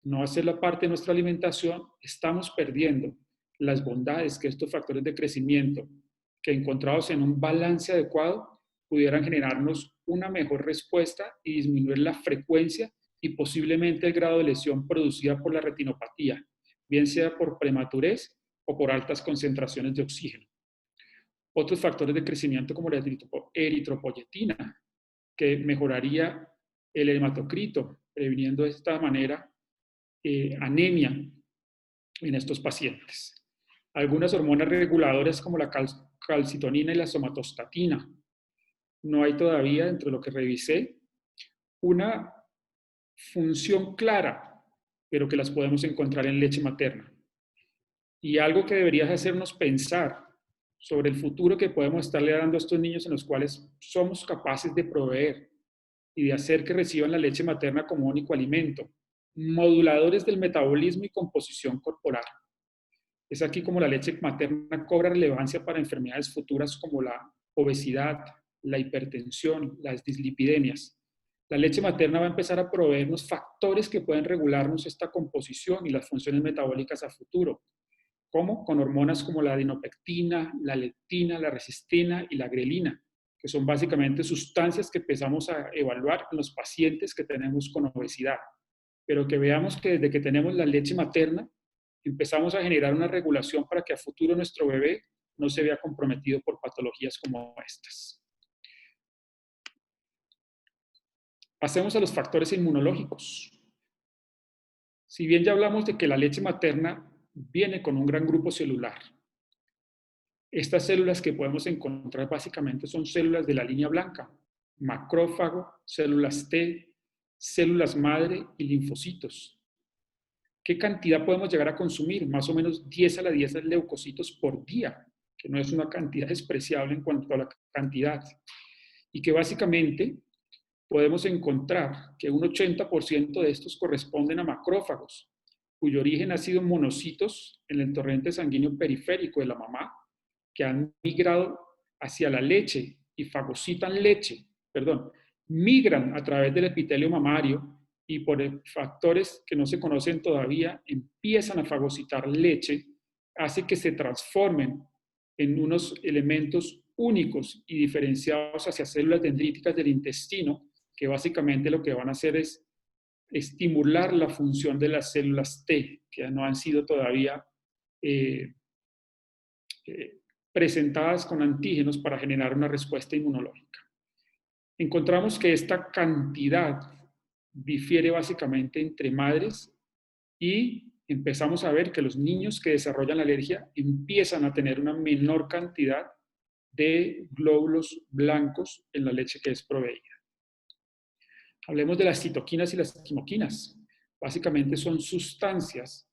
no hacerla parte de nuestra alimentación, estamos perdiendo las bondades que estos factores de crecimiento, que encontrados en un balance adecuado, pudieran generarnos una mejor respuesta y disminuir la frecuencia y posiblemente el grado de lesión producida por la retinopatía, bien sea por prematurez o por altas concentraciones de oxígeno. Otros factores de crecimiento como la eritropoyetina, que mejoraría el hematocrito, previniendo de esta manera anemia en estos pacientes. Algunas hormonas reguladoras como la calcitonina y la somatostatina. No hay todavía, dentro de lo que revisé, una función clara, pero que las podemos encontrar en leche materna. Y algo que debería hacernos pensar sobre el futuro que podemos estarle dando a estos niños en los cuales somos capaces de proveer y de hacer que reciban la leche materna como único alimento, moduladores del metabolismo y composición corporal. Es aquí como la leche materna cobra relevancia para enfermedades futuras como la obesidad, la hipertensión, las dislipidemias. La leche materna va a empezar a proveernos factores que pueden regularnos esta composición y las funciones metabólicas a futuro. ¿Cómo? Con hormonas como la adenopectina, la leptina, la resistina y la grelina, que son básicamente sustancias que empezamos a evaluar en los pacientes que tenemos con obesidad. Pero que veamos que desde que tenemos la leche materna, empezamos a generar una regulación para que a futuro nuestro bebé no se vea comprometido por patologías como estas. Pasemos a los factores inmunológicos. Si bien ya hablamos de que la leche materna viene con un gran grupo celular, estas células que podemos encontrar básicamente son células de la línea blanca, macrófago, células T, células madre y linfocitos. ¿Qué cantidad podemos llegar a consumir? Más o menos 10 a la 10 leucocitos por día, que no es una cantidad despreciable en cuanto a la cantidad. Y que básicamente podemos encontrar que un 80% de estos corresponden a macrófagos, cuyo origen ha sido monocitos en el torrente sanguíneo periférico de la mamá, que han migrado hacia la leche y fagocitan leche, migran a través del epitelio mamario y por factores que no se conocen todavía, empiezan a fagocitar leche, hace que se transformen en unos elementos únicos y diferenciados hacia células dendríticas del intestino, que básicamente lo que van a hacer es estimular la función de las células T, que no han sido todavía presentadas con antígenos para generar una respuesta inmunológica. Encontramos que esta cantidad difiere básicamente entre madres y empezamos a ver que los niños que desarrollan la alergia empiezan a tener una menor cantidad de glóbulos blancos en la leche que es proveída. Hablemos de las citoquinas y las quimoquinas. Básicamente son sustancias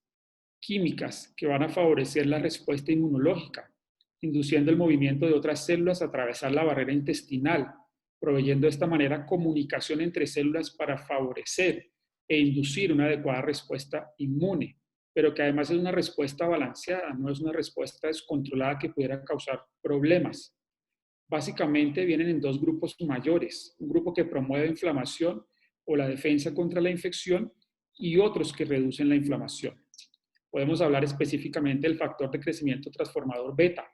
químicas que van a favorecer la respuesta inmunológica, induciendo el movimiento de otras células a atravesar la barrera intestinal, proveyendo de esta manera comunicación entre células para favorecer e inducir una adecuada respuesta inmune, pero que además es una respuesta balanceada, no es una respuesta descontrolada que pudiera causar problemas. Básicamente vienen en dos grupos mayores, un grupo que promueve inflamación o la defensa contra la infección y otros que reducen la inflamación. Podemos hablar específicamente del factor de crecimiento transformador beta,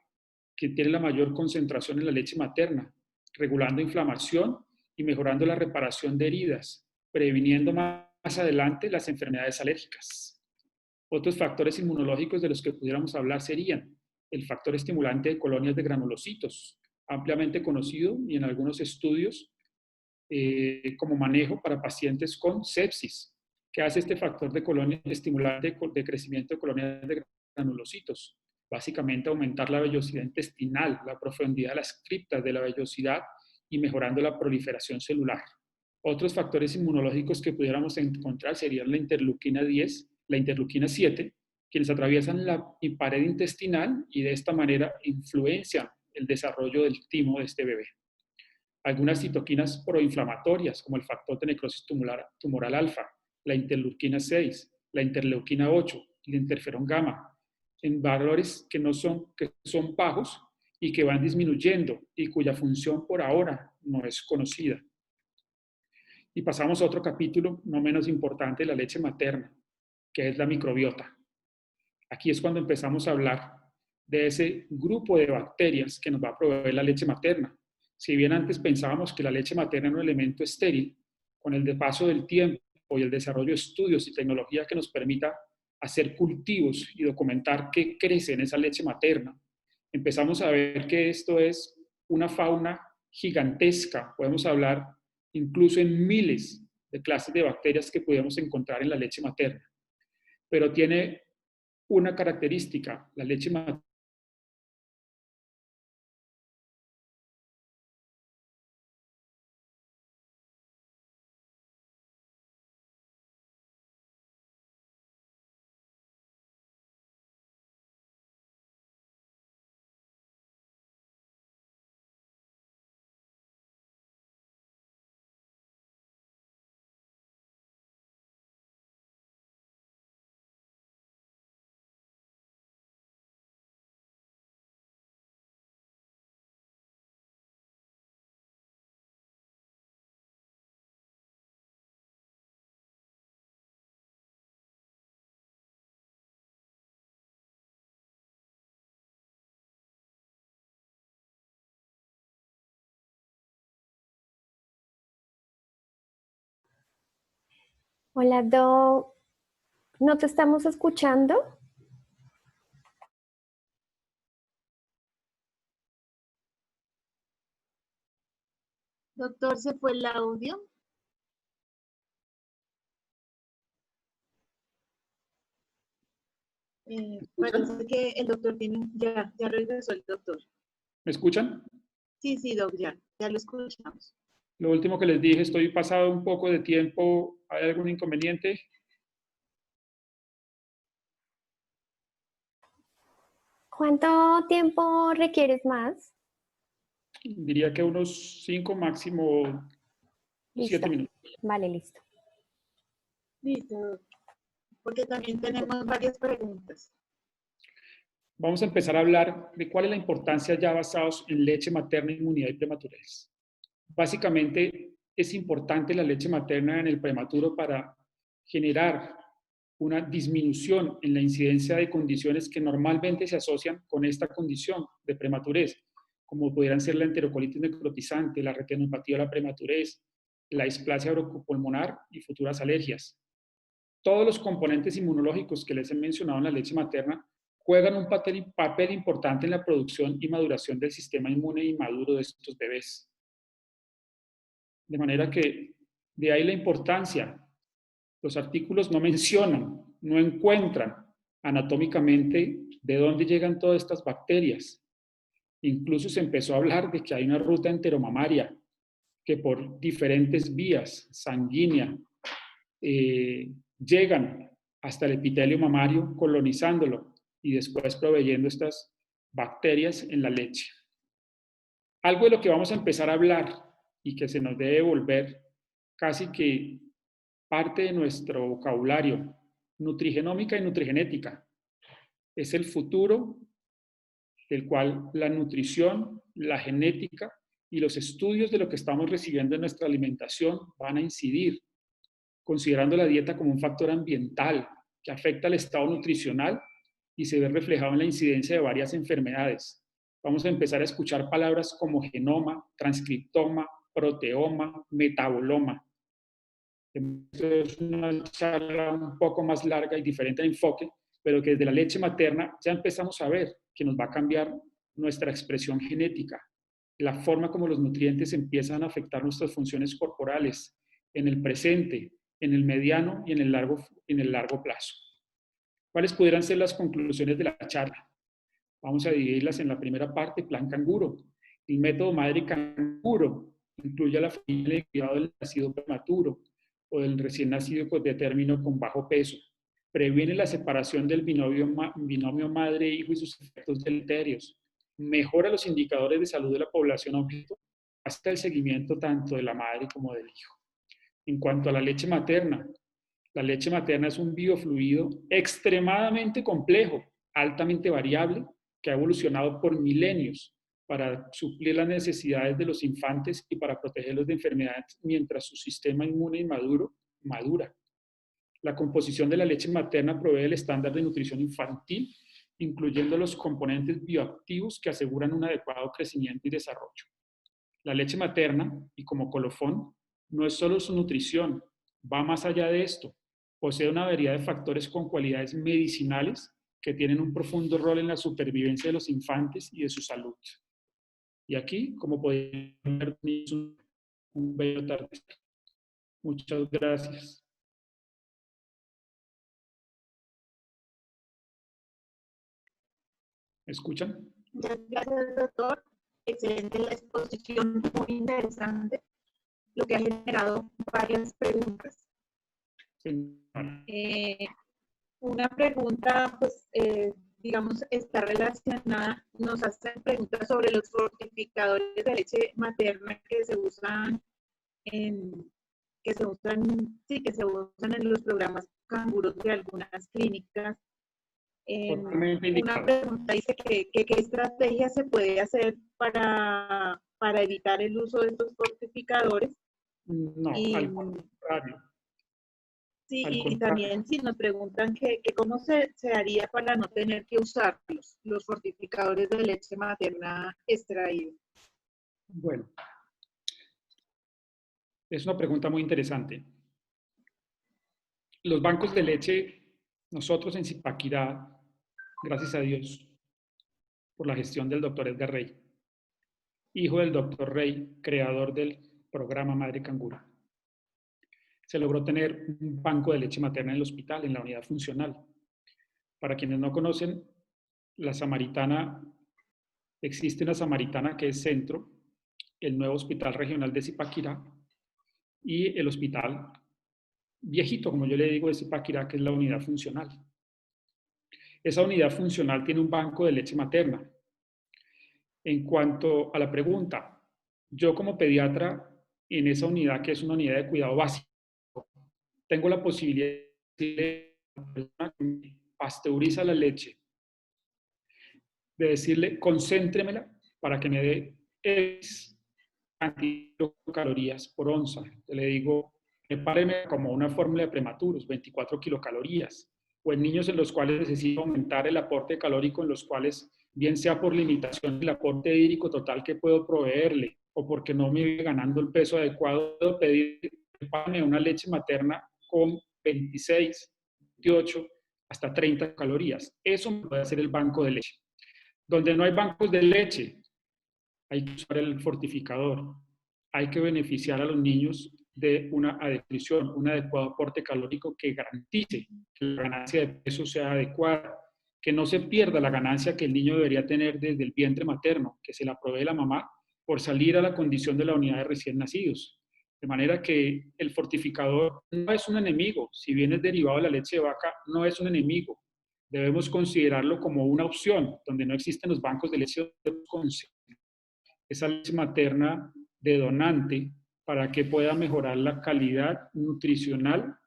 que tiene la mayor concentración en la leche materna, regulando inflamación y mejorando la reparación de heridas, previniendo más adelante las enfermedades alérgicas. Otros factores inmunológicos de los que pudiéramos hablar serían el factor estimulante de colonias de granulocitos, ampliamente conocido y en algunos estudios como manejo para pacientes con sepsis. ¿Qué hace este factor de colonia estimulante de crecimiento de colonias de granulocitos? Básicamente aumentar la vellosidad intestinal, la profundidad de las criptas de la vellosidad y mejorando la proliferación celular. Otros factores inmunológicos que pudiéramos encontrar serían la interleuquina 10, la interleuquina 7, quienes atraviesan la pared intestinal y de esta manera influencian el desarrollo del timo de este bebé. Algunas citoquinas proinflamatorias, como el factor de necrosis tumoral alfa, la interleuquina 6, la interleuquina 8 y el interferón gamma, en valores que son bajos y que van disminuyendo y cuya función por ahora no es conocida. Y pasamos a otro capítulo no menos importante de la leche materna, que es la microbiota. Aquí es cuando empezamos a hablar de ese grupo de bacterias que nos va a proveer la leche materna. Si bien antes pensábamos que la leche materna era un elemento estéril, con el paso del tiempo y el desarrollo de estudios y tecnología que nos permita hacer cultivos y documentar qué crece en esa leche materna, empezamos a ver que esto es una fauna gigantesca. Podemos hablar incluso en miles de clases de bacterias que podemos encontrar en la leche materna. Pero tiene una característica, la leche materna.
Hola, Do. ¿No te estamos escuchando?
Doctor, ¿se fue el audio? Parece que el doctor tiene, ya regresó el doctor.
¿Me escuchan?
Sí, doc, ya lo escuchamos.
Lo último que les dije, estoy pasado un poco de tiempo. ¿Hay algún inconveniente?
¿Cuánto tiempo requieres más?
Diría que unos 5, máximo 7 minutos.
Vale, listo.
Listo, porque también tenemos varias preguntas.
Vamos a empezar a hablar de cuál es la importancia ya basados en leche materna, inmunidad y prematurez. Básicamente, es importante la leche materna en el prematuro para generar una disminución en la incidencia de condiciones que normalmente se asocian con esta condición de prematurez, como pudieran ser la enterocolitis necrotizante, la retinopatía de la prematurez, la displasia broncopulmonar y futuras alergias. Todos los componentes inmunológicos que les he mencionado en la leche materna juegan un papel importante en la producción y maduración del sistema inmune inmaduro de estos bebés. De manera que de ahí la importancia. Los artículos no mencionan, no encuentran anatómicamente de dónde llegan todas estas bacterias. Incluso se empezó a hablar de que hay una ruta enteromamaria que por diferentes vías sanguíneas llegan hasta el epitelio mamario, colonizándolo y después proveyendo estas bacterias en la leche. Algo de lo que vamos a empezar a hablar y que se nos debe volver casi que parte de nuestro vocabulario, nutrigenómica y nutrigenética. Es el futuro del cual la nutrición, la genética y los estudios de lo que estamos recibiendo en nuestra alimentación van a incidir, considerando la dieta como un factor ambiental que afecta al estado nutricional y se ve reflejado en la incidencia de varias enfermedades. Vamos a empezar a escuchar palabras como genoma, transcriptoma, proteoma, metaboloma. Esto es una charla un poco más larga y diferente de enfoque, pero que desde la leche materna ya empezamos a ver que nos va a cambiar nuestra expresión genética, la forma como los nutrientes empiezan a afectar nuestras funciones corporales en el presente, en el mediano y en el largo plazo. ¿Cuáles pudieran ser las conclusiones de la charla? Vamos a dividirlas en la primera parte, plan canguro. El método madre canguro incluye a la familia de cuidado del nacido prematuro o del recién nacido de término con bajo peso. Previene la separación del binomio madre-hijo y sus efectos deleterios. Mejora los indicadores de salud de la población objeto hasta el seguimiento tanto de la madre como del hijo. En cuanto a la leche materna es un biofluido extremadamente complejo, altamente variable, que ha evolucionado por milenios para suplir las necesidades de los infantes y para protegerlos de enfermedades mientras su sistema inmune inmaduro madura. La composición de la leche materna provee el estándar de nutrición infantil, incluyendo los componentes bioactivos que aseguran un adecuado crecimiento y desarrollo. La leche materna, y como colofón, no es solo su nutrición, va más allá de esto. Posee una variedad de factores con cualidades medicinales que tienen un profundo rol en la supervivencia de los infantes y de su salud. Y aquí, como podemos ver, un bello atardecer. Muchas gracias. ¿Me escuchan?
Muchas gracias, doctor. Excelente la exposición, muy interesante, lo que ha generado varias preguntas. Una pregunta, pues, digamos, está relacionada, nos hacen preguntas sobre los fortificadores de leche materna que se usan en los programas canguros de algunas clínicas. Una pregunta dice que qué estrategia se puede hacer para evitar el uso de estos fortificadores.
No, al contrario.
Sí, y también sí nos preguntan que cómo se haría para no tener que usar los fortificadores de leche materna extraídos.
Bueno, es una pregunta muy interesante. Los bancos de leche, nosotros en Zipaquirá, gracias a Dios, por la gestión del doctor Edgar Rey, hijo del doctor Rey, creador del programa Madre Canguro, se logró tener un banco de leche materna en el hospital, en la unidad funcional. Para quienes no conocen, la Samaritana, existe una Samaritana que es centro, el nuevo hospital regional de Zipaquirá y el hospital viejito, como yo le digo, de Zipaquirá, que es la unidad funcional. Esa unidad funcional tiene un banco de leche materna. En cuanto a la pregunta, yo como pediatra en esa unidad, que es una unidad de cuidado básico, tengo la posibilidad de decirle a la persona que pasteuriza la leche, de decirle, concéntremela para que me dé X cantidad de calorías por onza. Le digo, prepáreme como una fórmula de prematuros, 24 kilocalorías. O en niños en los cuales necesito aumentar el aporte calórico, en los cuales, bien sea por limitación del aporte hídrico total que puedo proveerle, o porque no me voy ganando el peso adecuado, pedir una leche materna con 26, 28, hasta 30 calorías. Eso puede hacer el banco de leche. Donde no hay bancos de leche, hay que usar el fortificador. Hay que beneficiar a los niños de una nutrición, un adecuado aporte calórico que garantice que la ganancia de peso sea adecuada, que no se pierda la ganancia que el niño debería tener desde el vientre materno, que se la provee la mamá por salir a la condición de la unidad de recién nacidos. De manera que el fortificador no es un enemigo, si bien es derivado de la leche de vaca, no es un enemigo. Debemos considerarlo como una opción, donde no existen los bancos de leche, esa leche materna de donante para que pueda mejorar la calidad nutricional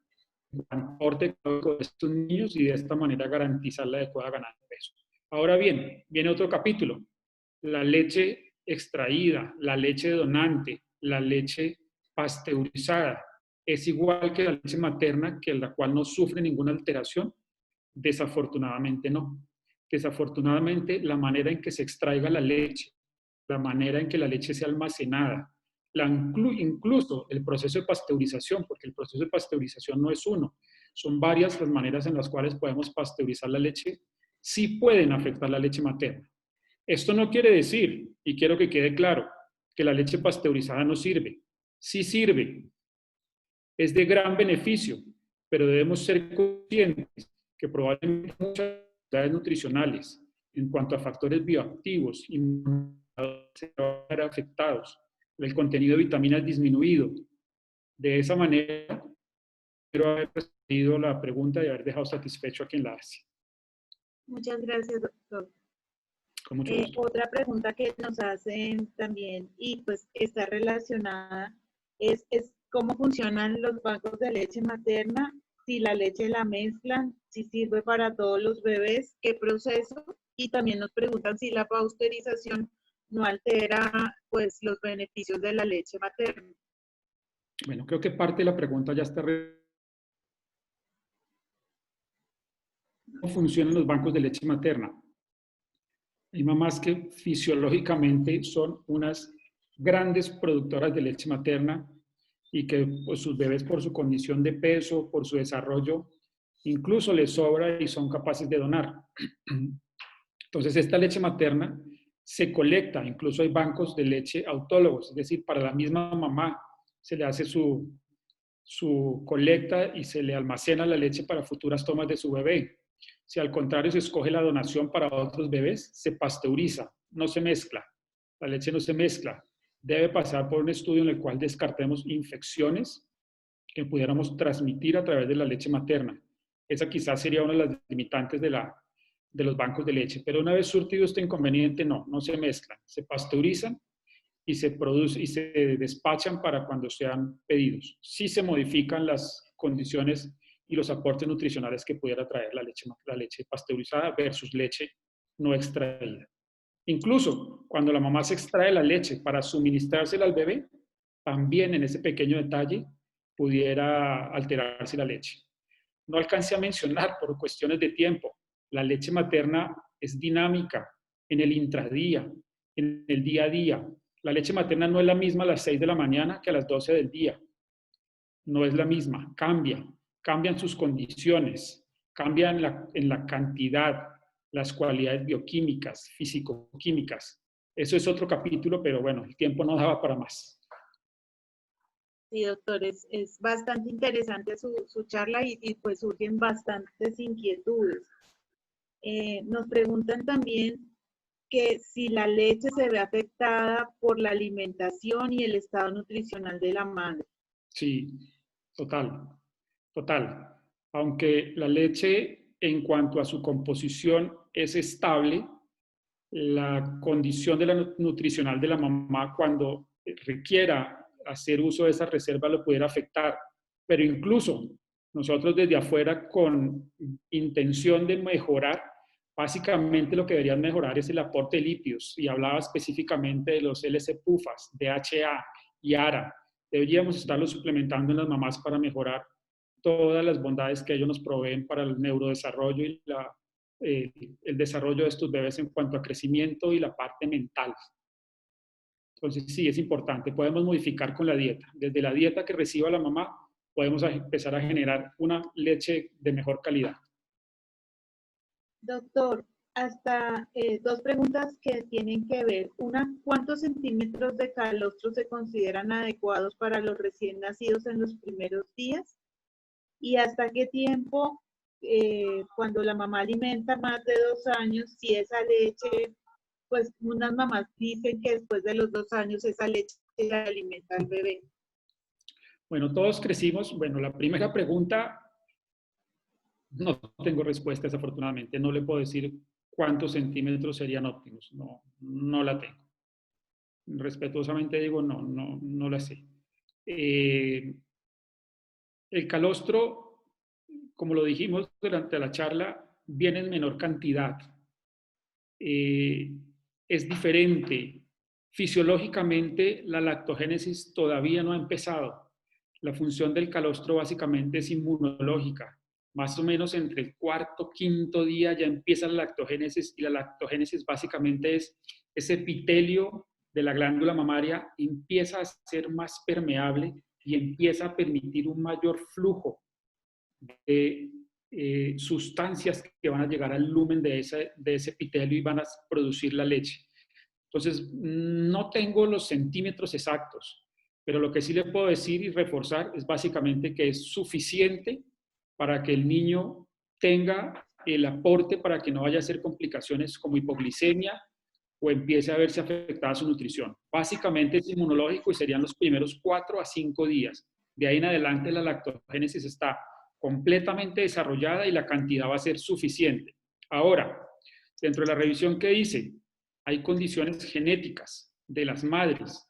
del aporte de estos niños y de esta manera garantizar la adecuada ganancia de peso. Ahora bien, viene otro capítulo, la leche extraída, la leche de donante, la leche pasteurizada. Es igual que la leche materna, que la cual no sufre ninguna alteración, Desafortunadamente no. Desafortunadamente, la manera en que se extraiga la leche, la manera en que la leche sea almacenada, incluso el proceso de pasteurización, porque el proceso de pasteurización no es uno, son varias las maneras en las cuales podemos pasteurizar la leche, sí pueden afectar la leche materna. Esto no quiere decir, y quiero que quede claro, que la leche pasteurizada no sirve. Sí sirve, es de gran beneficio, pero debemos ser conscientes que probablemente muchas necesidades nutricionales en cuanto a factores bioactivos y se van a ver afectados, el contenido de vitaminas disminuido. De esa manera, espero haber respondido la pregunta y haber dejado satisfecho a quien la hace.
Muchas gracias, doctor.
Con mucho gusto.
Otra pregunta que nos hacen también, y pues está relacionada, es cómo funcionan los bancos de leche materna, si la leche la mezclan, si sirve para todos los bebés, qué proceso, y también nos preguntan si la pasteurización no altera pues los beneficios de la leche materna.
Bueno, creo que parte de la pregunta ya está. ¿Cómo funcionan los bancos de leche materna? Hay mamás que fisiológicamente son unas grandes productoras de leche materna y que pues, sus bebés por su condición de peso, por su desarrollo, incluso les sobra y son capaces de donar. Entonces, esta leche materna se colecta, incluso hay bancos de leche autólogos, es decir, para la misma mamá se le hace su colecta y se le almacena la leche para futuras tomas de su bebé. Si al contrario se escoge la donación para otros bebés, se pasteuriza, no se mezcla. La leche no se mezcla. Debe pasar por un estudio en el cual descartemos infecciones que pudiéramos transmitir a través de la leche materna. Esa quizás sería una de las limitantes de los bancos de leche. Pero una vez surtido este inconveniente, no se mezclan. Se pasteurizan y se producen y se despachan para cuando sean pedidos. Sí se modifican las condiciones y los aportes nutricionales que pudiera traer la leche pasteurizada versus leche no extraída. Incluso cuando la mamá se extrae la leche para suministrársela al bebé, también en ese pequeño detalle pudiera alterarse la leche. No alcancé a mencionar por cuestiones de tiempo, la leche materna es dinámica en el intradía, en el día a día. La leche materna no es la misma a las 6 de la mañana que a las 12 del día. No es la misma, cambian sus condiciones, cambian en la cantidad, las cualidades bioquímicas, físico-químicas. Eso es otro capítulo, pero bueno, el tiempo no daba para más.
Sí, doctor, es bastante interesante su charla y pues surgen bastantes inquietudes. Nos preguntan también que si la leche se ve afectada por la alimentación y el estado nutricional de la madre.
Sí, total. Aunque la leche en cuanto a su composición es estable, la condición de la nutricional de la mamá cuando requiera hacer uso de esa reserva lo pudiera afectar. Pero incluso nosotros desde afuera con intención de mejorar, básicamente lo que deberían mejorar es el aporte de lípidos. Y hablaba específicamente de los LC-PUFAs, DHA y ARA. Deberíamos estarlos suplementando en las mamás para mejorar todas las bondades que ellos nos proveen para el neurodesarrollo y el desarrollo de estos bebés en cuanto a crecimiento y la parte mental. Entonces, sí, es importante. Podemos modificar con la dieta. Desde la dieta que reciba la mamá, podemos empezar a generar una leche de mejor calidad.
Doctor, hasta dos preguntas que tienen que ver. Una, ¿cuántos centímetros de calostro se consideran adecuados para los recién nacidos en los primeros días? ¿Y hasta qué tiempo, cuando la mamá alimenta más de 2 años, si esa leche, pues unas mamás dicen que después de los 2 años esa leche se alimenta al bebé?
Bueno, todos crecimos. Bueno, la primera pregunta, no tengo respuesta desafortunadamente. No le puedo decir cuántos centímetros serían óptimos. No la tengo. Respetuosamente digo, no la sé. El calostro, como lo dijimos durante la charla, viene en menor cantidad. Es diferente. Fisiológicamente, la lactogénesis todavía no ha empezado. La función del calostro básicamente es inmunológica. más o menos entre el cuarto, quinto día ya empieza la lactogénesis, y la lactogénesis básicamente es ese epitelio de la glándula mamaria empieza a ser más permeable y empieza a permitir un mayor flujo de sustancias que van a llegar al lumen de ese epitelio y van a producir la leche. Entonces, no tengo los centímetros exactos, pero lo que sí le puedo decir y reforzar es básicamente que es suficiente para que el niño tenga el aporte para que no vaya a hacer complicaciones como hipoglicemia o empiece a verse afectada su nutrición. Básicamente es inmunológico y serían los primeros 4 a 5 días. De ahí en adelante la lactogénesis está completamente desarrollada y la cantidad va a ser suficiente. Ahora, dentro de la revisión que hice, hay condiciones genéticas de las madres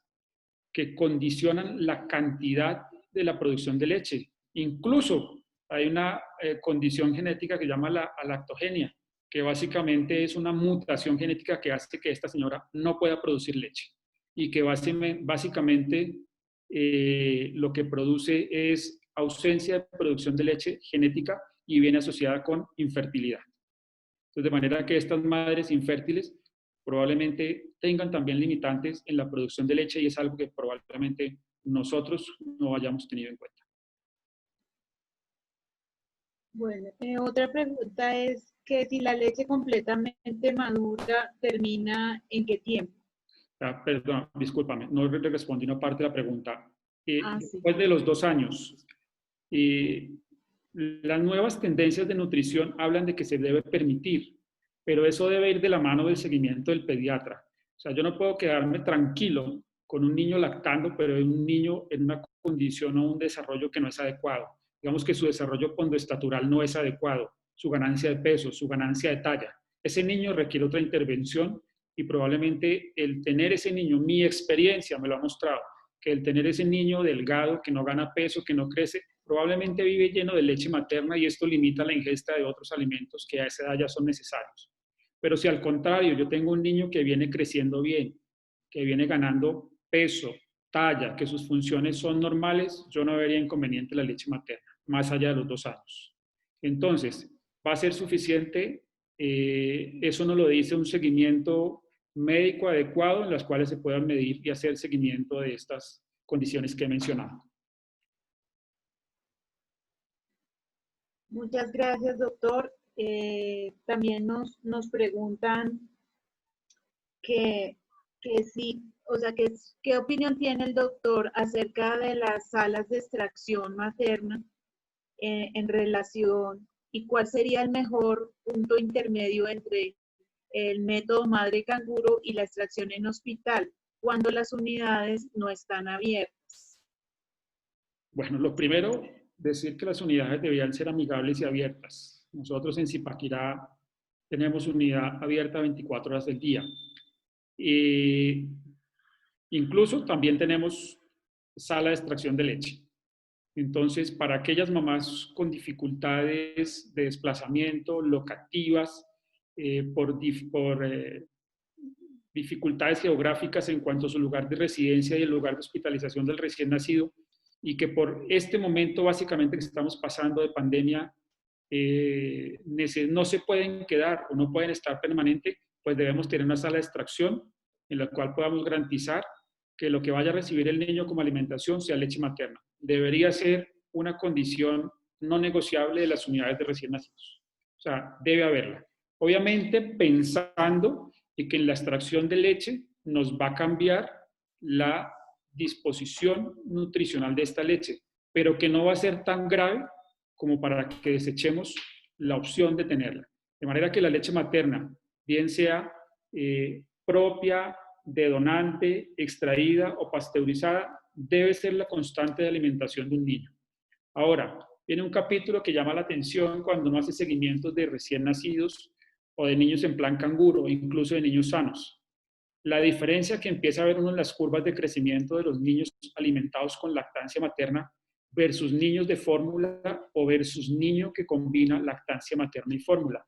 que condicionan la cantidad de la producción de leche. Incluso hay una condición genética que se llama la alactogenia, que básicamente es una mutación genética que hace que esta señora no pueda producir leche y que básicamente lo que produce es ausencia de producción de leche genética y viene asociada con infertilidad. Entonces, de manera que estas madres infértiles probablemente tengan también limitantes en la producción de leche y es algo que probablemente nosotros no hayamos tenido en cuenta.
Bueno, otra pregunta es que si la leche completamente madura termina ¿en qué tiempo?
Perdón, discúlpame, no respondí una parte de la pregunta.
Sí.
Después de los 2 años, las nuevas tendencias de nutrición hablan de que se debe permitir, pero eso debe ir de la mano del seguimiento del pediatra. O sea, yo no puedo quedarme tranquilo con un niño lactando, pero es un niño en una condición o un desarrollo que no es adecuado. Digamos que su desarrollo pondoestatural no es adecuado, su ganancia de peso, su ganancia de talla. Ese niño requiere otra intervención y probablemente el tener ese niño, mi experiencia me lo ha mostrado, que el tener ese niño delgado, que no gana peso, que no crece, probablemente vive lleno de leche materna y esto limita la ingesta de otros alimentos que a esa edad ya son necesarios. Pero si al contrario yo tengo un niño que viene creciendo bien, que viene ganando peso, talla, que sus funciones son normales, yo no vería inconveniente la leche materna, más allá de los 2 años. Entonces, ¿va a ser suficiente? Eso nos lo dice un seguimiento médico adecuado en las cuales se puedan medir y hacer seguimiento de estas condiciones que he mencionado.
Muchas gracias, doctor. También nos preguntan que sí, o sea, ¿qué opinión tiene el doctor acerca de las salas de extracción materna en relación y cuál sería el mejor punto intermedio entre el método madre canguro y la extracción en hospital cuando las unidades no están abiertas?
Bueno, lo primero, decir que las unidades debían ser amigables y abiertas. Nosotros en Zipaquirá tenemos unidad abierta 24 horas del día. Incluso también tenemos sala de extracción de leche. Entonces, para aquellas mamás con dificultades de desplazamiento, locativas, por dificultades geográficas en cuanto a su lugar de residencia y el lugar de hospitalización del recién nacido, y que por este momento básicamente que estamos pasando de pandemia, no se pueden quedar o no pueden estar permanente, pues debemos tener una sala de extracción en la cual podamos garantizar que lo que vaya a recibir el niño como alimentación sea leche materna. Debería ser una condición no negociable de las unidades de recién nacidos. O sea, debe haberla. Obviamente pensando en que en la extracción de leche nos va a cambiar la disposición nutricional de esta leche, pero que no va a ser tan grave como para que desechemos la opción de tenerla. De manera que la leche materna, bien sea propia, de donante, extraída o pasteurizada, debe ser la constante de alimentación de un niño. Ahora, viene un capítulo que llama la atención cuando uno hace seguimientos de recién nacidos o de niños en plan canguro, o incluso de niños sanos. La diferencia que empieza a ver uno en las curvas de crecimiento de los niños alimentados con lactancia materna versus niños de fórmula o versus niño que combina lactancia materna y fórmula.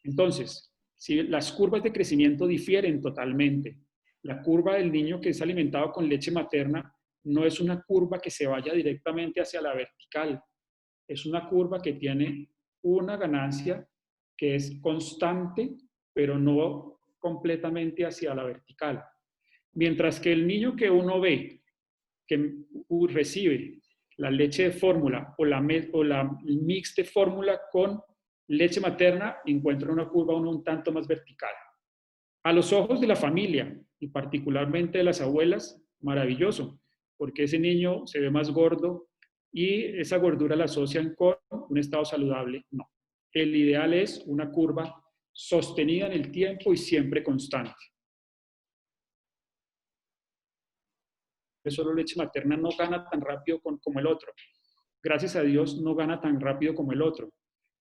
Entonces, si las curvas de crecimiento difieren totalmente, la curva del niño que es alimentado con leche materna no es una curva que se vaya directamente hacia la vertical, es una curva que tiene una ganancia que es constante, pero no completamente hacia la vertical. Mientras que el niño que uno ve, que recibe la leche de fórmula o el mix de fórmula con leche materna, encuentra una curva un tanto más vertical. A los ojos de la familia y particularmente de las abuelas, maravilloso, porque ese niño se ve más gordo y esa gordura la asocian con un estado saludable. No. El ideal es una curva sostenida en el tiempo y siempre constante. Solo leche materna no gana tan rápido como el otro. Gracias a Dios no gana tan rápido como el otro.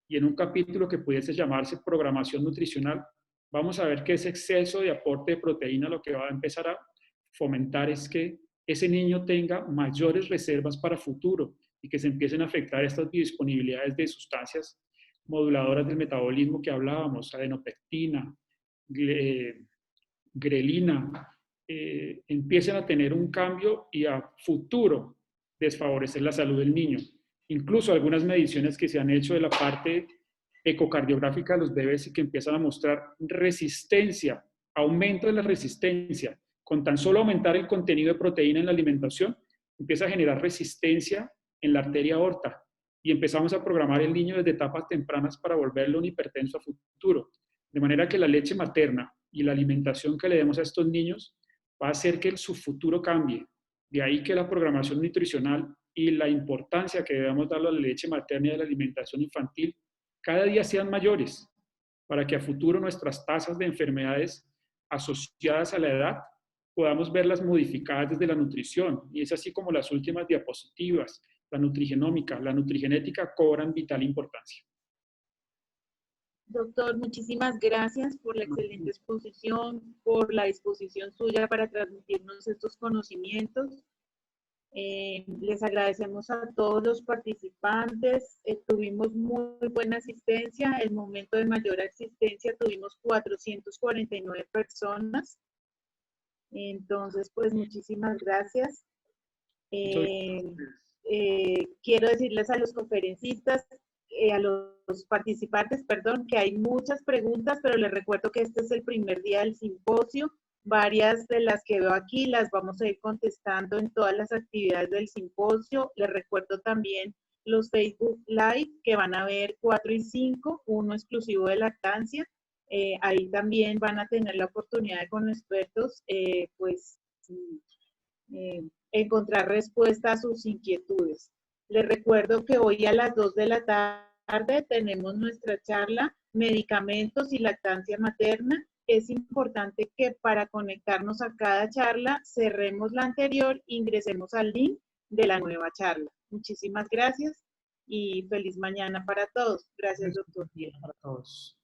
Y en un capítulo que pudiese llamarse programación nutricional, vamos a ver que ese exceso de aporte de proteína lo que va a empezar a fomentar es que ese niño tenga mayores reservas para futuro y que se empiecen a afectar estas biodisponibilidades de sustancias moduladoras del metabolismo que hablábamos, adenopectina, grelina, empiecen a tener un cambio y a futuro desfavorecer la salud del niño. Incluso algunas mediciones que se han hecho de la parte ecocardiográfica de los bebés y que empiezan a mostrar resistencia, aumento de la resistencia. Con tan solo aumentar el contenido de proteína en la alimentación, empieza a generar resistencia en la arteria aorta y empezamos a programar el niño desde etapas tempranas para volverlo un hipertenso a futuro. De manera que la leche materna y la alimentación que le demos a estos niños va a hacer que su futuro cambie. De ahí que la programación nutricional y la importancia que debemos darle a la leche materna y a la alimentación infantil cada día sean mayores, para que a futuro nuestras tasas de enfermedades asociadas a la edad podamos verlas modificadas desde la nutrición. Y es así como las últimas diapositivas, la nutrigenómica, la nutrigenética cobran vital importancia.
Doctor, muchísimas gracias por la excelente exposición, por la disposición suya para transmitirnos estos conocimientos. Les agradecemos a todos los participantes. Tuvimos muy buena asistencia. El momento de mayor asistencia tuvimos 449 personas. Entonces, pues muchísimas gracias. Quiero decirles a los conferencistas, a los participantes, perdón, que hay muchas preguntas, pero les recuerdo que este es el primer día del simposio. Varias de las que veo aquí las vamos a ir contestando en todas las actividades del simposio. Les recuerdo también los Facebook Live que van a ver 4 y 5, uno exclusivo de lactancia. Ahí también van a tener la oportunidad de con expertos, encontrar respuesta a sus inquietudes. Les recuerdo que hoy a las 2 de la tarde tenemos nuestra charla Medicamentos y lactancia materna. Es importante que para conectarnos a cada charla cerremos la anterior, ingresemos al link de la nueva charla. Muchísimas gracias y feliz mañana para todos. Gracias, doctor.
Para todos.